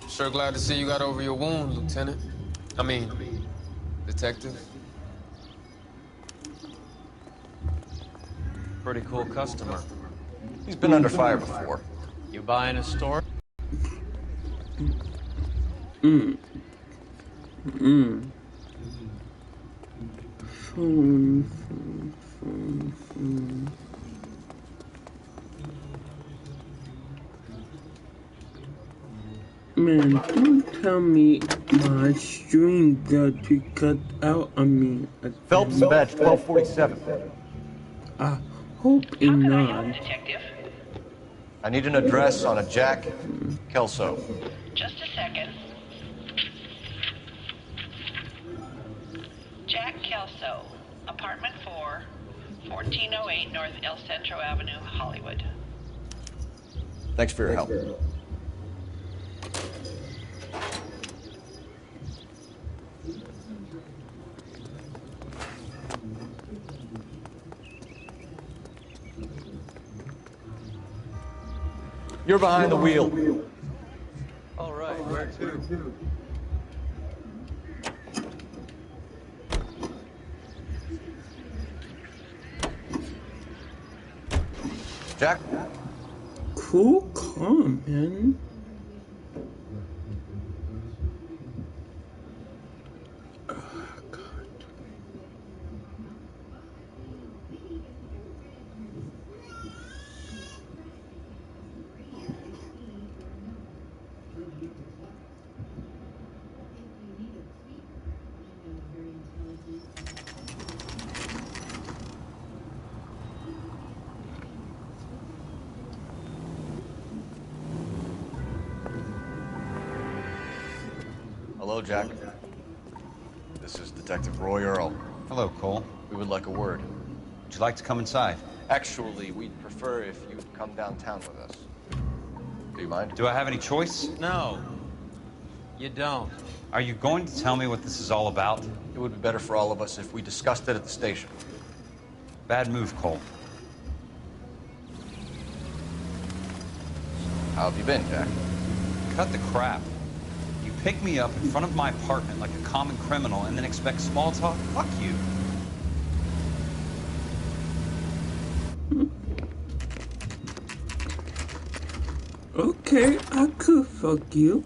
Sure glad to see you got over your wound, Lieutenant. I mean, Detective. Pretty cool customer. He's been under fire before. You buying a store? Man, don't tell me my string got to cut out. I mean, Phelps badge 1247. I hope not. I need an address on a Jack Kelso. Just a second. Jack Kelso, apartment 4, 1408 North El Centro Avenue, Hollywood. Thanks for your help. You're behind the wheel. All right, where to? Jack? Cool comment. Hello, Jack. This is Detective Roy Earl. Hello, Cole. We would like a word. Would you like to come inside? Actually, we'd prefer if you'd come downtown with us. Do you mind? Do I have any choice? No. You don't. Are you going to tell me what this is all about? It would be better for all of us if we discussed it at the station. Bad move, Cole. How have you been, Jack? Cut the crap. You pick me up in front of my apartment like a common criminal and then expect small talk? Fuck you. Okay, I could fuck you.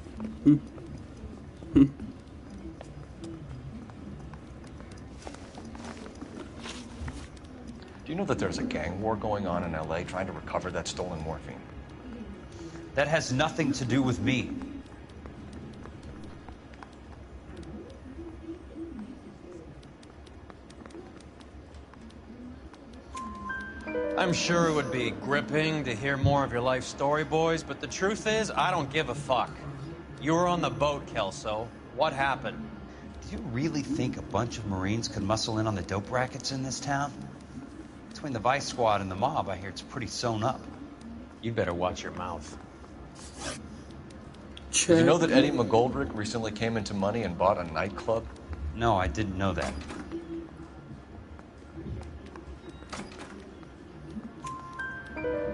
Do you know that there's a gang war going on in LA trying to recover that stolen morphine? That has nothing to do with me. I'm sure it would be gripping to hear more of your life story, boys, but the truth is, I don't give a fuck. You were on the boat, Kelso. What happened? Do you really think a bunch of Marines could muscle in on the dope rackets in this town? Between the Vice Squad and the mob, I hear it's pretty sewn up. You'd better watch your mouth. Did you know that Eddie McGoldrick recently came into money and bought a nightclub? No, I didn't know that.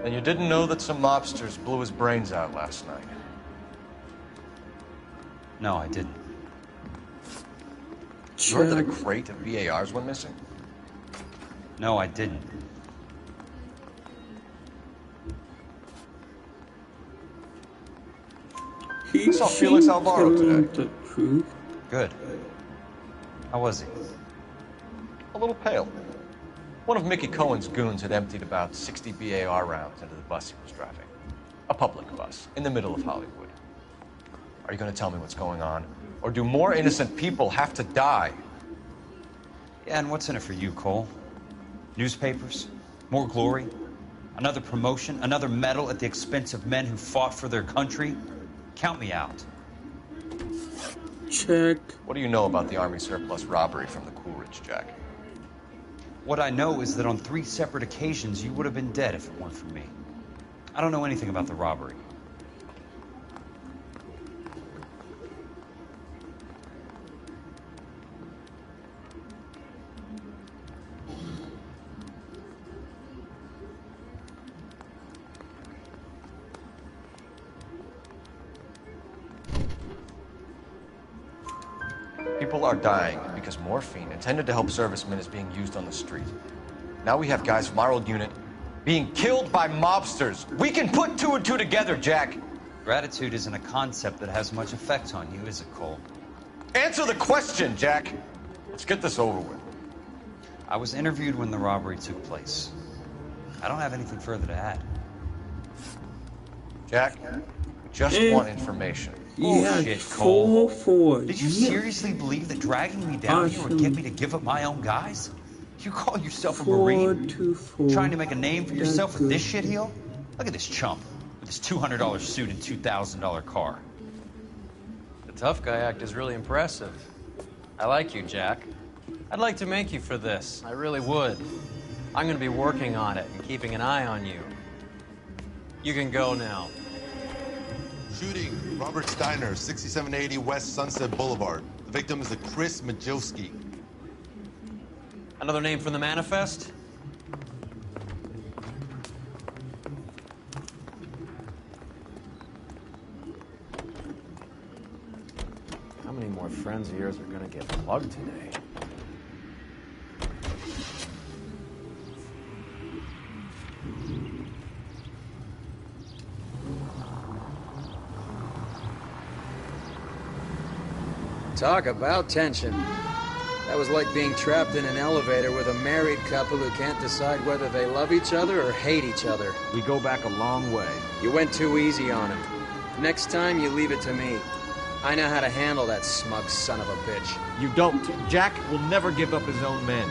And you didn't know that some mobsters blew his brains out last night? No, I didn't. You heard that a crate of BARs went missing? No, I didn't. I saw Felix Alvaro today. Good. How was he? A little pale. One of Mickey Cohen's goons had emptied about 60 BAR rounds into the bus he was driving. A public bus, in the middle of Hollywood. Are you going to tell me what's going on? Or do more innocent people have to die? Yeah, and what's in it for you, Cole? Newspapers? More glory? Another promotion? Another medal at the expense of men who fought for their country? Count me out. Check. What do you know about the Army surplus robbery from the Coolidge, Jack? What I know is that on 3 separate occasions, you would have been dead if it weren't for me. I don't know anything about the robbery. People are dying because morphine intended to help servicemen is being used on the street. Now we have guys from our old unit being killed by mobsters. We can put 2 and 2 together, Jack. Gratitude isn't a concept that has much effect on you, is it, Cole? Answer the question, Jack. Let's get this over with. I was interviewed when the robbery took place. I don't have anything further to add. Jack, we just want information. Bullshit, Cole. 4-4. Did you seriously believe that dragging me down here would get me to give up my own guys? You call yourself a Marine? 4-2-4. Trying to make a name for yourself with this shitheel? Look at this chump with his $200 suit and $2,000 car. The tough guy act is really impressive. I like you, Jack. I'd like to make you for this. I really would. I'm going to be working on it and keeping an eye on you. You can go now. Shooting, Robert Steiner, 6780 West Sunset Boulevard. The victim is a Chris Majowski. Another name from the manifest? How many more friends of yours are going to get plugged today? Talk about tension. That was like being trapped in an elevator with a married couple who can't decide whether they love each other or hate each other. We go back a long way. You went too easy on him. Next time, you leave it to me. I know how to handle that smug son of a bitch. You don't. Jack will never give up his own men.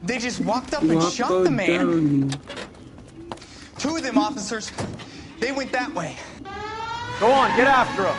They just walked up and shot the man. Downey. 2 of them officers, they went that way. Go on, get after him.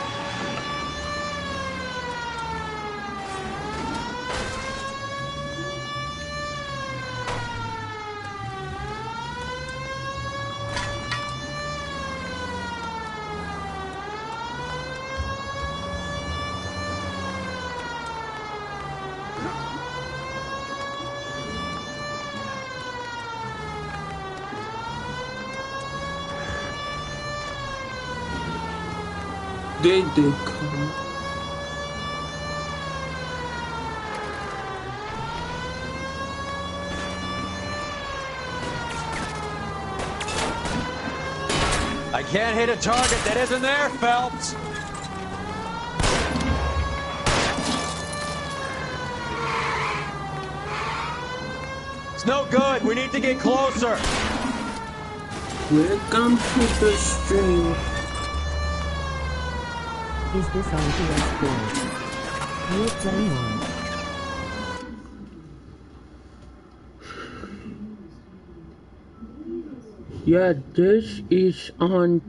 Did they come? I can't hit a target that isn't there, Phelps. It's no good. We need to get closer. Welcome to the stream. Is this on PS4? We'll play on. Yeah, this is on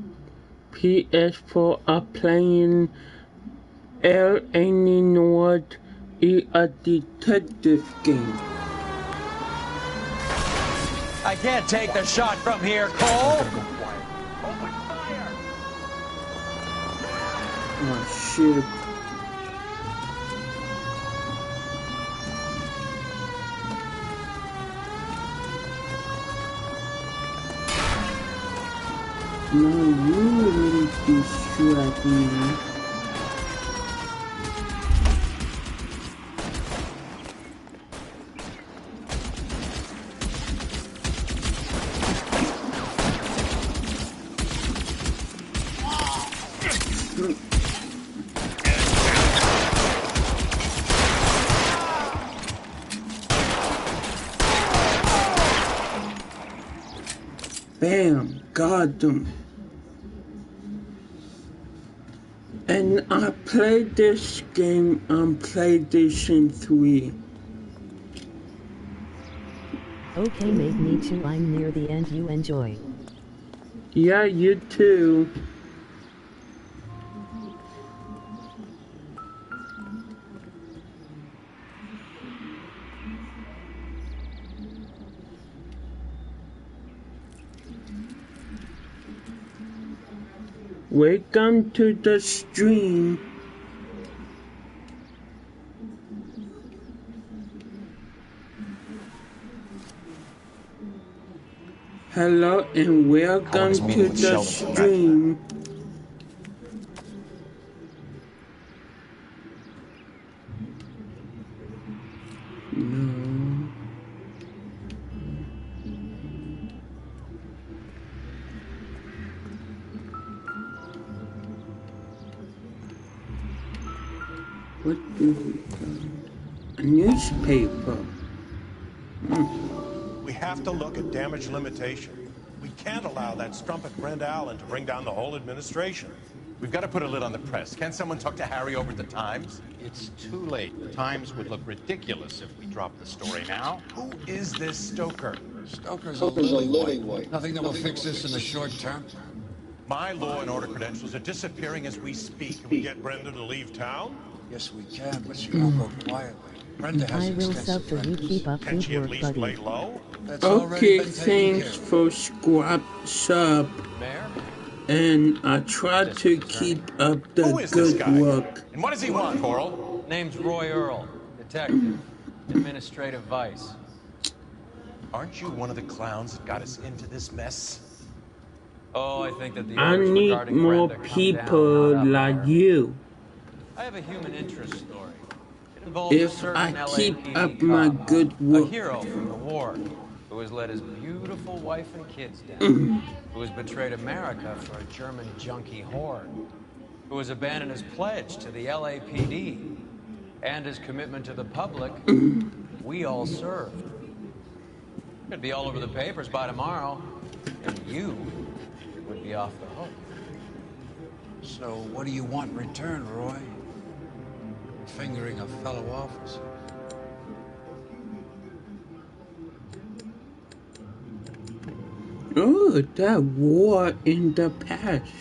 PS4. I'm playing L.A. Noire, a detective game. I can't take the shot from here, Cole. Oh shit. No, you really distract me. Bam, got them. And I played this game on PlayStation 3. Okay, make me too. I'm near the end. You enjoy. Yeah, you too. Welcome to the stream. Hello and welcome to the stream. No. What do we got? A newspaper. We have to look at damage limitation. We can't allow that strumpet Brent Allen to bring down the whole administration. We've got to put a lid on the press. Can't someone talk to Harry over at the Times? It's too late. The Times would look ridiculous if we dropped the story now. Who is this Stoker? Stoker's a lily-white. Nothing that will fix this in the short term. My law and order credentials are disappearing as we speak. Can we get Brenda to leave town? Yes, we can, but she won't go quietly. Brenda has I will sub for you. Keep up Can good she at work, least buddy. lay low? Okay, thanks for sub. And I try to keep up the good work. And what does he want, Coral? Name's Roy Earl, detective, administrative vice. Aren't you one of the clowns that got us into this mess? Oh, I think that the I orders need regarding more Brenda come people down, not up. like you. I have a human interest story. It involves a If certain I keep LAPD up my cop, good a work. hero from the war, who has let his beautiful wife and kids down, who has betrayed America for a German junkie horde, who has abandoned his pledge to the LAPD and his commitment to the public, we all served. It'd be all over the papers by tomorrow, and you would be off the hook. So what do you want in return, Roy? Fingering a fellow officer. Oh, that war in the past.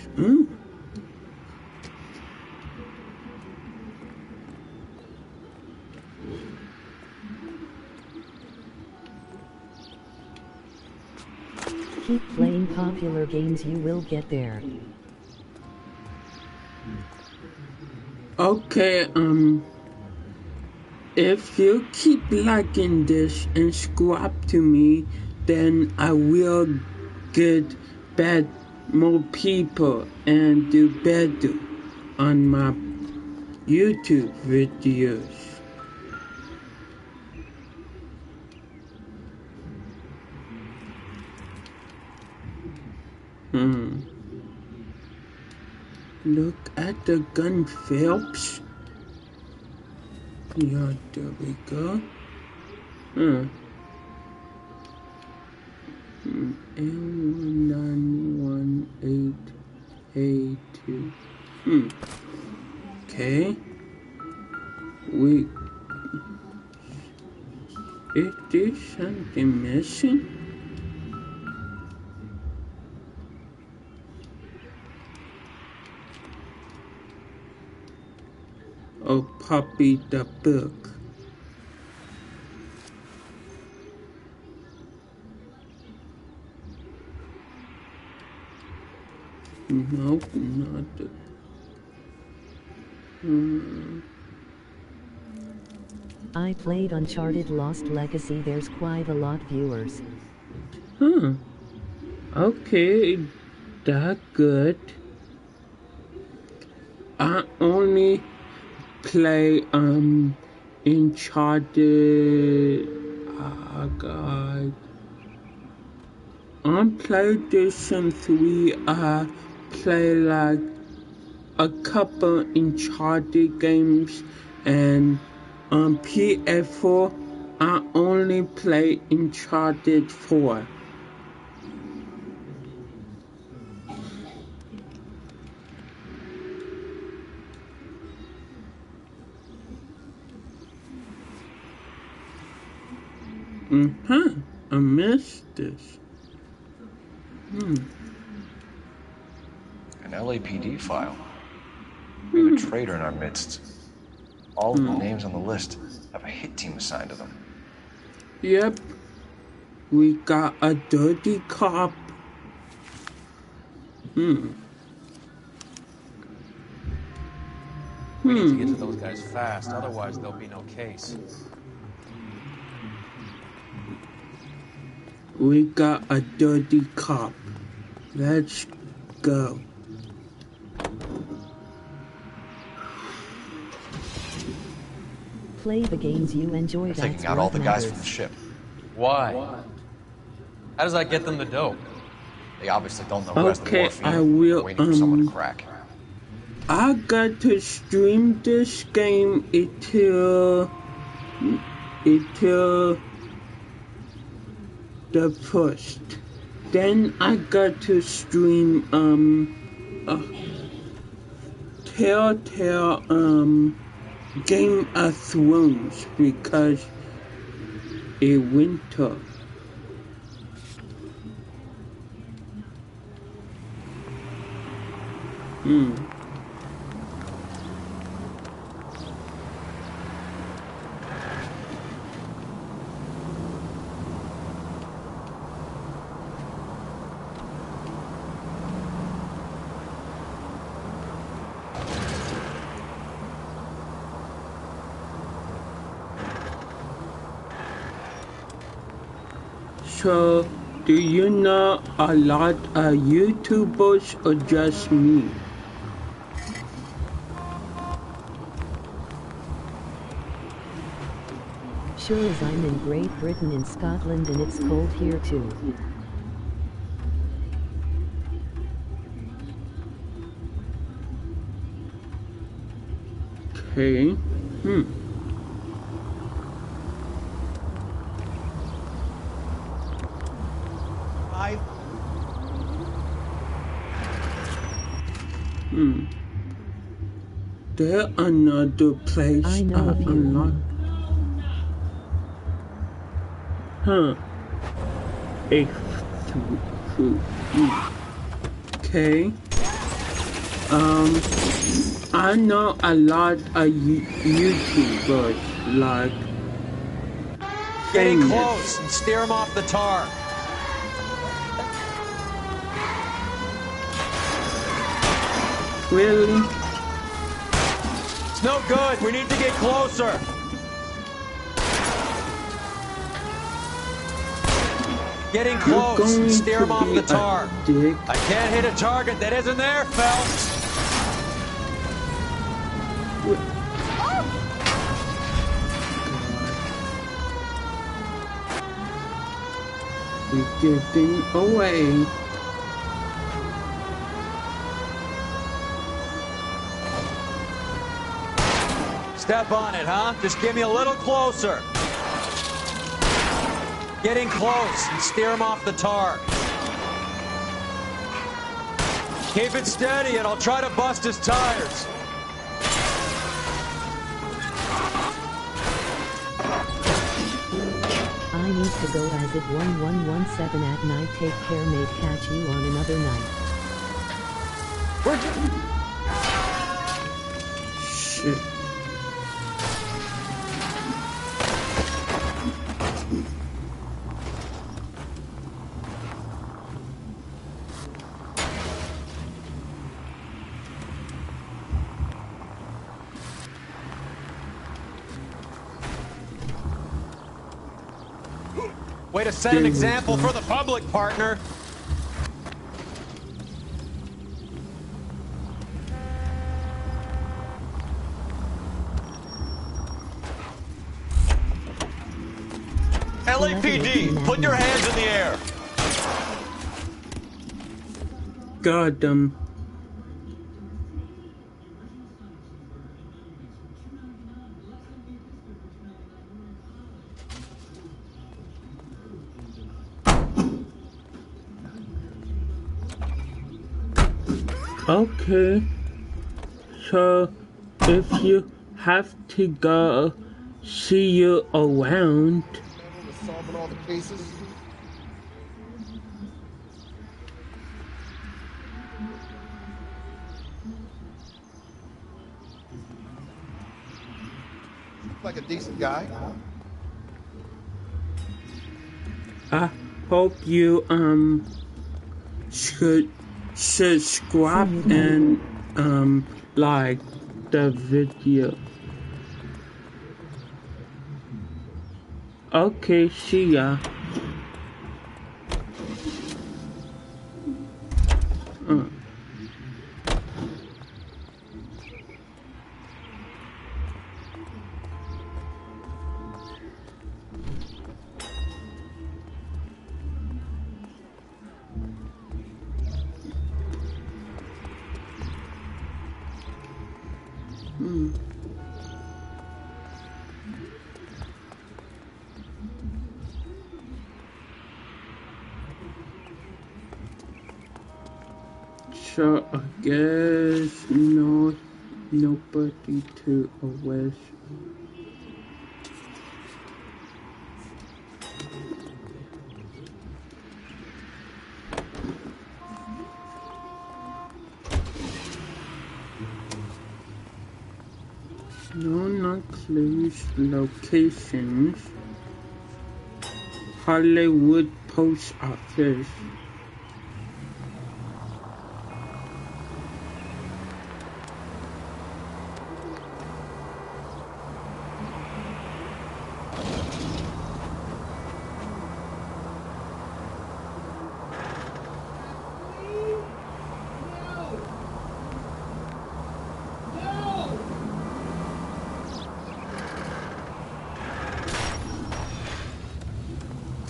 Keep playing popular games, you will get there. Okay, if you keep liking this and subscribe to me, then I will get more people and do better on my YouTube videos. Look at the gun, Phelps. Yeah, there we go. L19182. Okay. Is there something missing? Oh, Puppy the book. Nope, not the... I played Uncharted Lost Legacy, there's quite a lot viewers. Okay, that good. I only play Uncharted. Oh God. On PlayStation 3, I play like a couple Uncharted games, and on PS4, I only play Uncharted 4. I missed this. An LAPD file. We have a traitor in our midst. All of the names on the list have a hit team assigned to them. Yep. We got a dirty cop. We need to get to those guys fast, otherwise there'll be no case. We got a dirty cop. Let's go. Play the games you enjoy. They're taking out all the guys from the ship. Why? How does that get them the dope? They obviously don't know who has the morphine. I will, They're waiting for someone to crack. I got to stream this game until the first. Then I got to stream Telltale Game of Thrones because it winter. So, do you know a lot of YouTubers or just me? Sure as I'm in Great Britain and Scotland and it's cold here too. Okay. There another place I know a few. A Okay. I know a lot of YouTubers like Getting famous. close and steer him off the tar. Really? It's no good. We need to get closer. Getting close and steer him off the tar. I can't hit a target that isn't there, Phelps. We're getting away. Step on it, huh? Just give me a little closer. Getting close and steer him off the tar. Keep it steady and I'll try to bust his tires. I need to go as it 1117 at night. Take care, mate. Catch you on another night. Shit. Way to set an example for the public, partner. LAPD, put your hands in the air. Got them. Okay, so if you have to go, see you around. Solving all the cases. Like a decent guy. I hope you should subscribe and like the video. Okay, see ya. So I guess nobody to arrest. No, not clues, locations. Hollywood Post Office.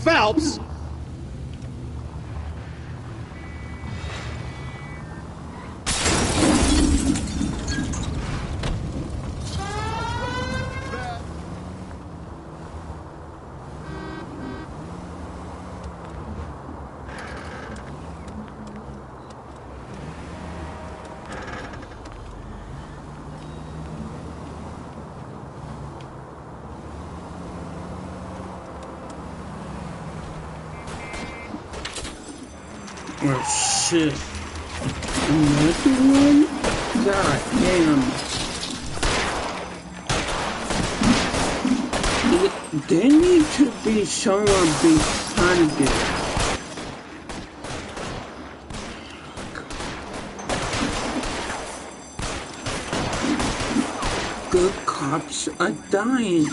Phelps! Oh shit. Another one? God damn. There needs to be someone behind it. Good cops are dying.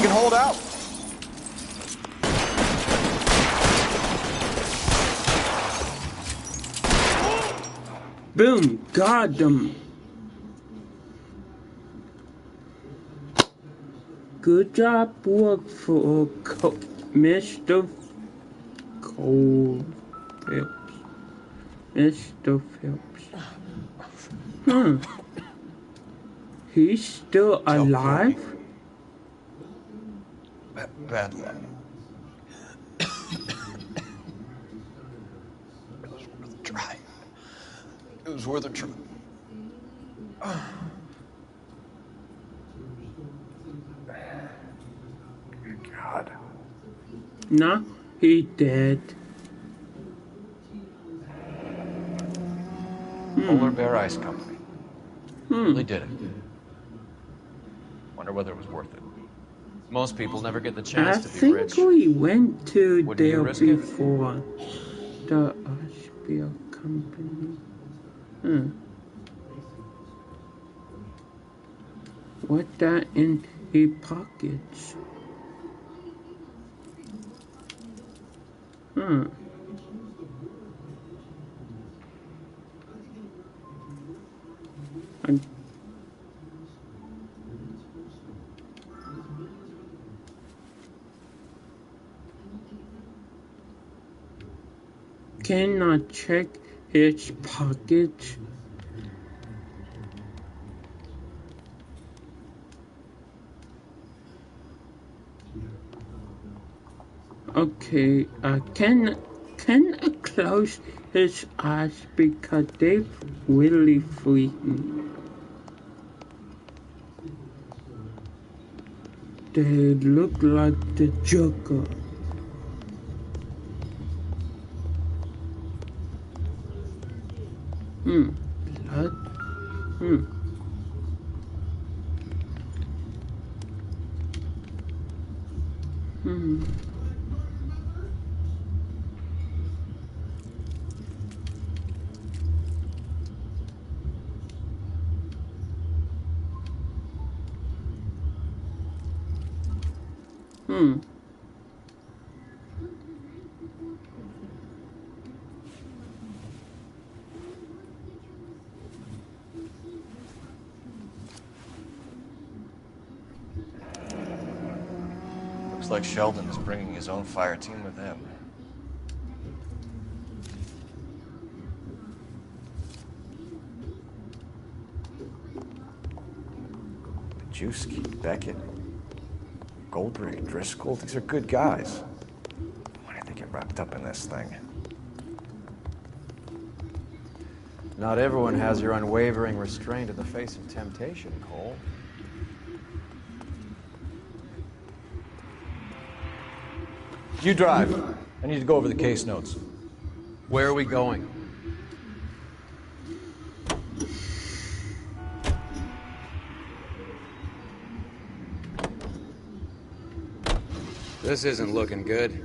Hold out. Boom, got them. Good job work for Mr. Cole Phelps. Mr. Phelps. He's still alive? Bad luck. It was worth a try. God. No, he dead. Polar Bear Ice Company. Really did it. Wonder whether it was worth it. Most people never get the chance to be think rich. we went to Wouldn't you there risk it? before. The Ice Beer Company. What that in his pockets? Can I check his pockets? Okay, can I close his eyes because they really freak me. They look like the Joker. Blood. Looks like Sheldon is bringing his own fire team with him. Majewski, Beckett, Goldberg, Driscoll, these are good guys. Why did they get wrapped up in this thing? Not everyone has your unwavering restraint in the face of temptation, Cole. You drive. I need to go over the case notes. Where are we going? This isn't looking good.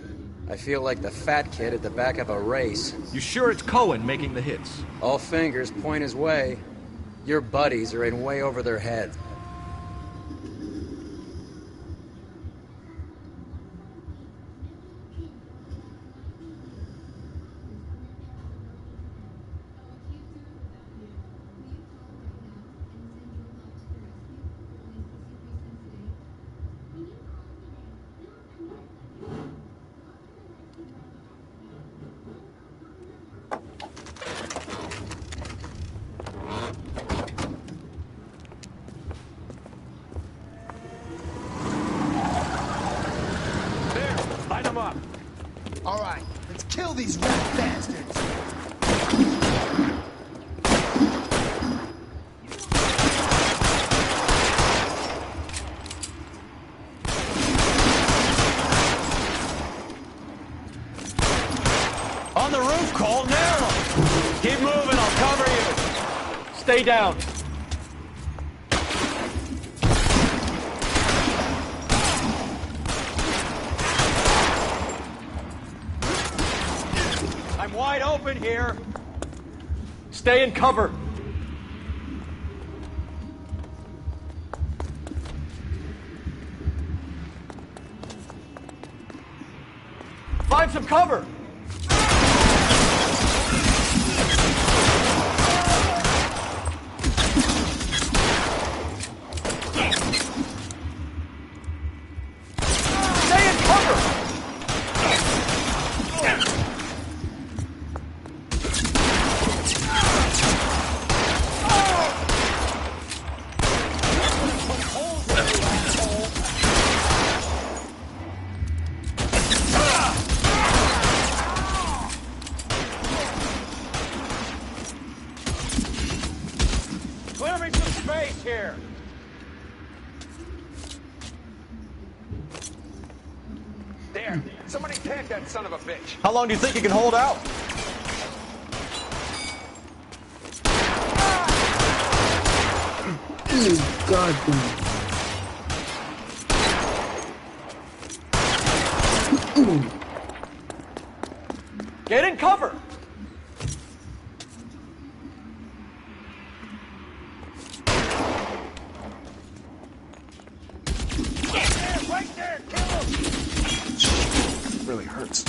I feel like the fat kid at the back of a race. You sure it's Cohen making the hits? All fingers point his way. Your buddies are in way over their heads. All right, let's kill these rat bastards. On the roof, Cole, nail him! Keep moving, I'll cover you. Stay down. I'm wide open here. Stay in cover. Find some cover. Stay in cover. Clear me some space here. There, somebody tag that son of a bitch. How long do you think you can hold out? Oh, goddamn. Get in cover. Right there, kill him. Really hurts.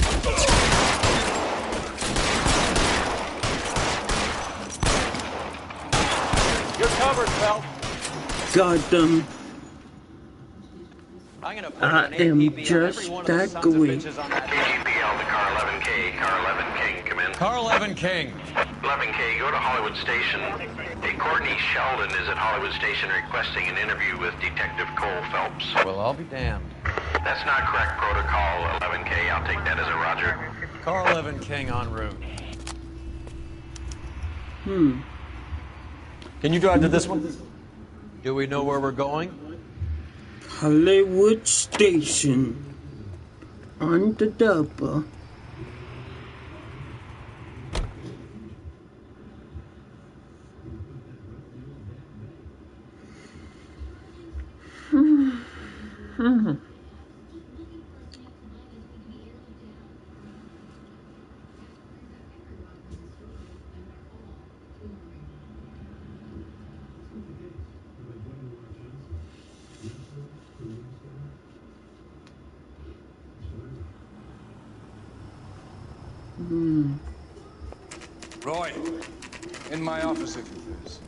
You're covered, pal. Goddamn. I'm gonna put I an am APB on just every one of the that sons of going. bitches on that KGPL to car 11K. Car 11 King, come in. Car 11 King. 11K, go to Hollywood Station. Hey, Courtney Sheldon is at Hollywood Station requesting an interview with Detective Cole Phelps. Well, I'll be damned. That's not correct protocol, 11K. I'll take that as a roger. Car 11 King en route. Can you drive to this one? Do we know where we're going? Hollywood Station. On the double. Roy, in my office if you please.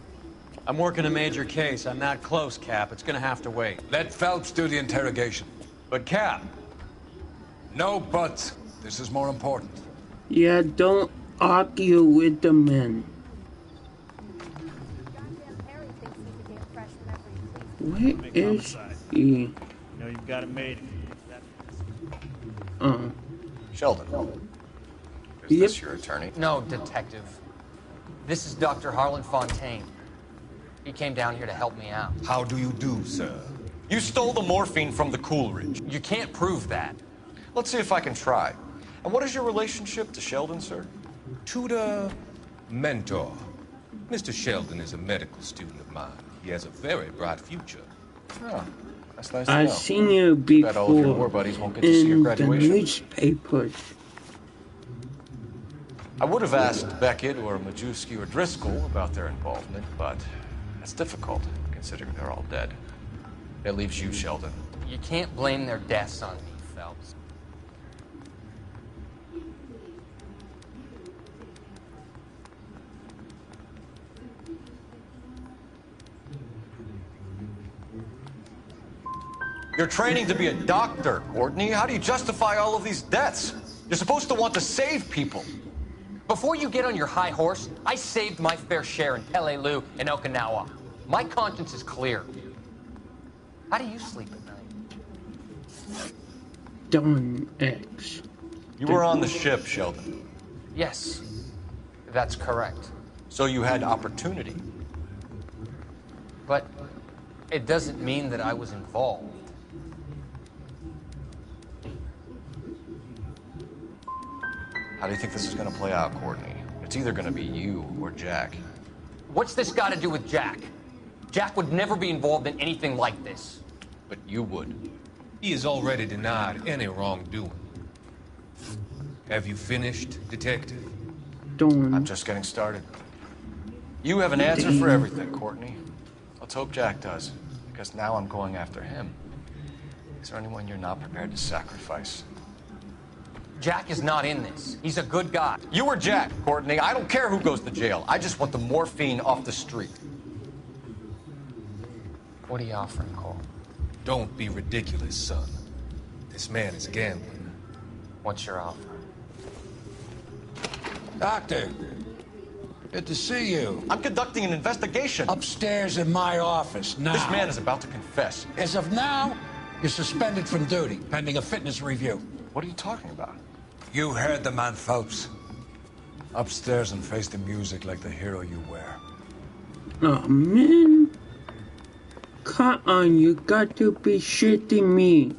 I'm working a major case. I'm not close, Cap. It's gonna have to wait. Let Phelps do the interrogation. But, Cap. No buts. This is more important. Yeah, don't argue with the men. Where is he? You know you've got it made. Sheldon. Is this your attorney? No, detective. This is Dr. Harlan Fontaine. He came down here to help me out. How do you do, sir? You stole the morphine from the Coolidge. You can't prove that. Let's see if I can try. And what is your relationship to Sheldon, sir? Tutor, mentor. Mr. Sheldon is a medical student of mine. He has a very bright future. Oh, That's nice to I've know. seen you Too bad all of your war before buddies won't get to see your in the graduation. newspapers. I would have asked Beckett or Majewski or Driscoll about their involvement, but that's difficult, considering they're all dead. It leaves you, Sheldon. You can't blame their deaths on me, Phelps. You're training to be a doctor, Courtney. How do you justify all of these deaths? You're supposed to want to save people. Before you get on your high horse, I saved my fair share in Peleliu and Okinawa. My conscience is clear. How do you sleep at night? Don X. You were on the ship, Sheldon. Yes, that's correct. So you had opportunity. But it doesn't mean that I was involved. How do you think this is going to play out, Courtney? It's either going to be you or Jack. What's this got to do with Jack? Jack would never be involved in anything like this. But you would. He has already denied any wrongdoing. Have you finished, Detective? I'm just getting started. You have an answer for everything, Courtney. Let's hope Jack does, because now I'm going after him. Is there anyone you're not prepared to sacrifice? Jack is not in this. He's a good guy. You or Jack, Courtney. I don't care who goes to jail. I just want the morphine off the street. What are you offering, Cole? Don't be ridiculous, son. This man is gambling. What's your offer? Doctor, good to see you. I'm conducting an investigation. Upstairs in my office, now. This man is about to confess. As of now, you're suspended from duty, pending a fitness review. What are you talking about? You heard the man, Phelps. Upstairs and face the music like the hero you were. Oh, man. Come on, you got to be shitting me.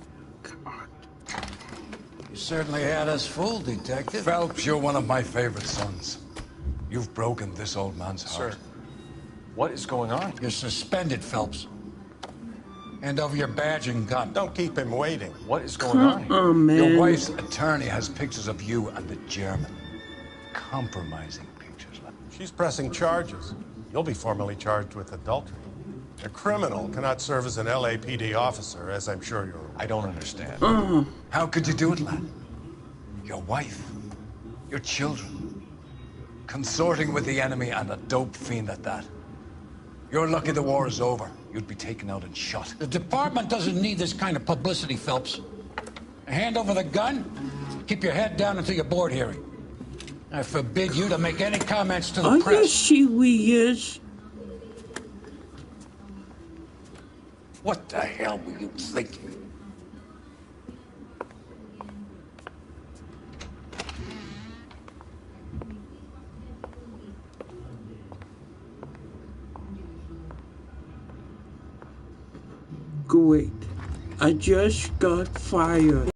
You certainly had us fooled, Detective. Phelps, you're one of my favorite sons. You've broken this old man's heart. Sir, what is going on? You're suspended, Phelps. Hand over your badge and gun. Don't keep him waiting. What is going on here? Oh, man. Your wife's attorney has pictures of you and the German. Compromising pictures. She's pressing charges. You'll be formally charged with adultery. A criminal cannot serve as an LAPD officer, as I'm sure you're aware. I don't understand. How could you do it, lad? Your wife, your children, consorting with the enemy and a dope fiend at that. You're lucky the war is over. You'd be taken out and shot. The department doesn't need this kind of publicity, Phelps. Hand over the gun, keep your head down until your board hearing. I forbid you to make any comments to the Are you press. serious? What the hell were you thinking? Great. I just got fired.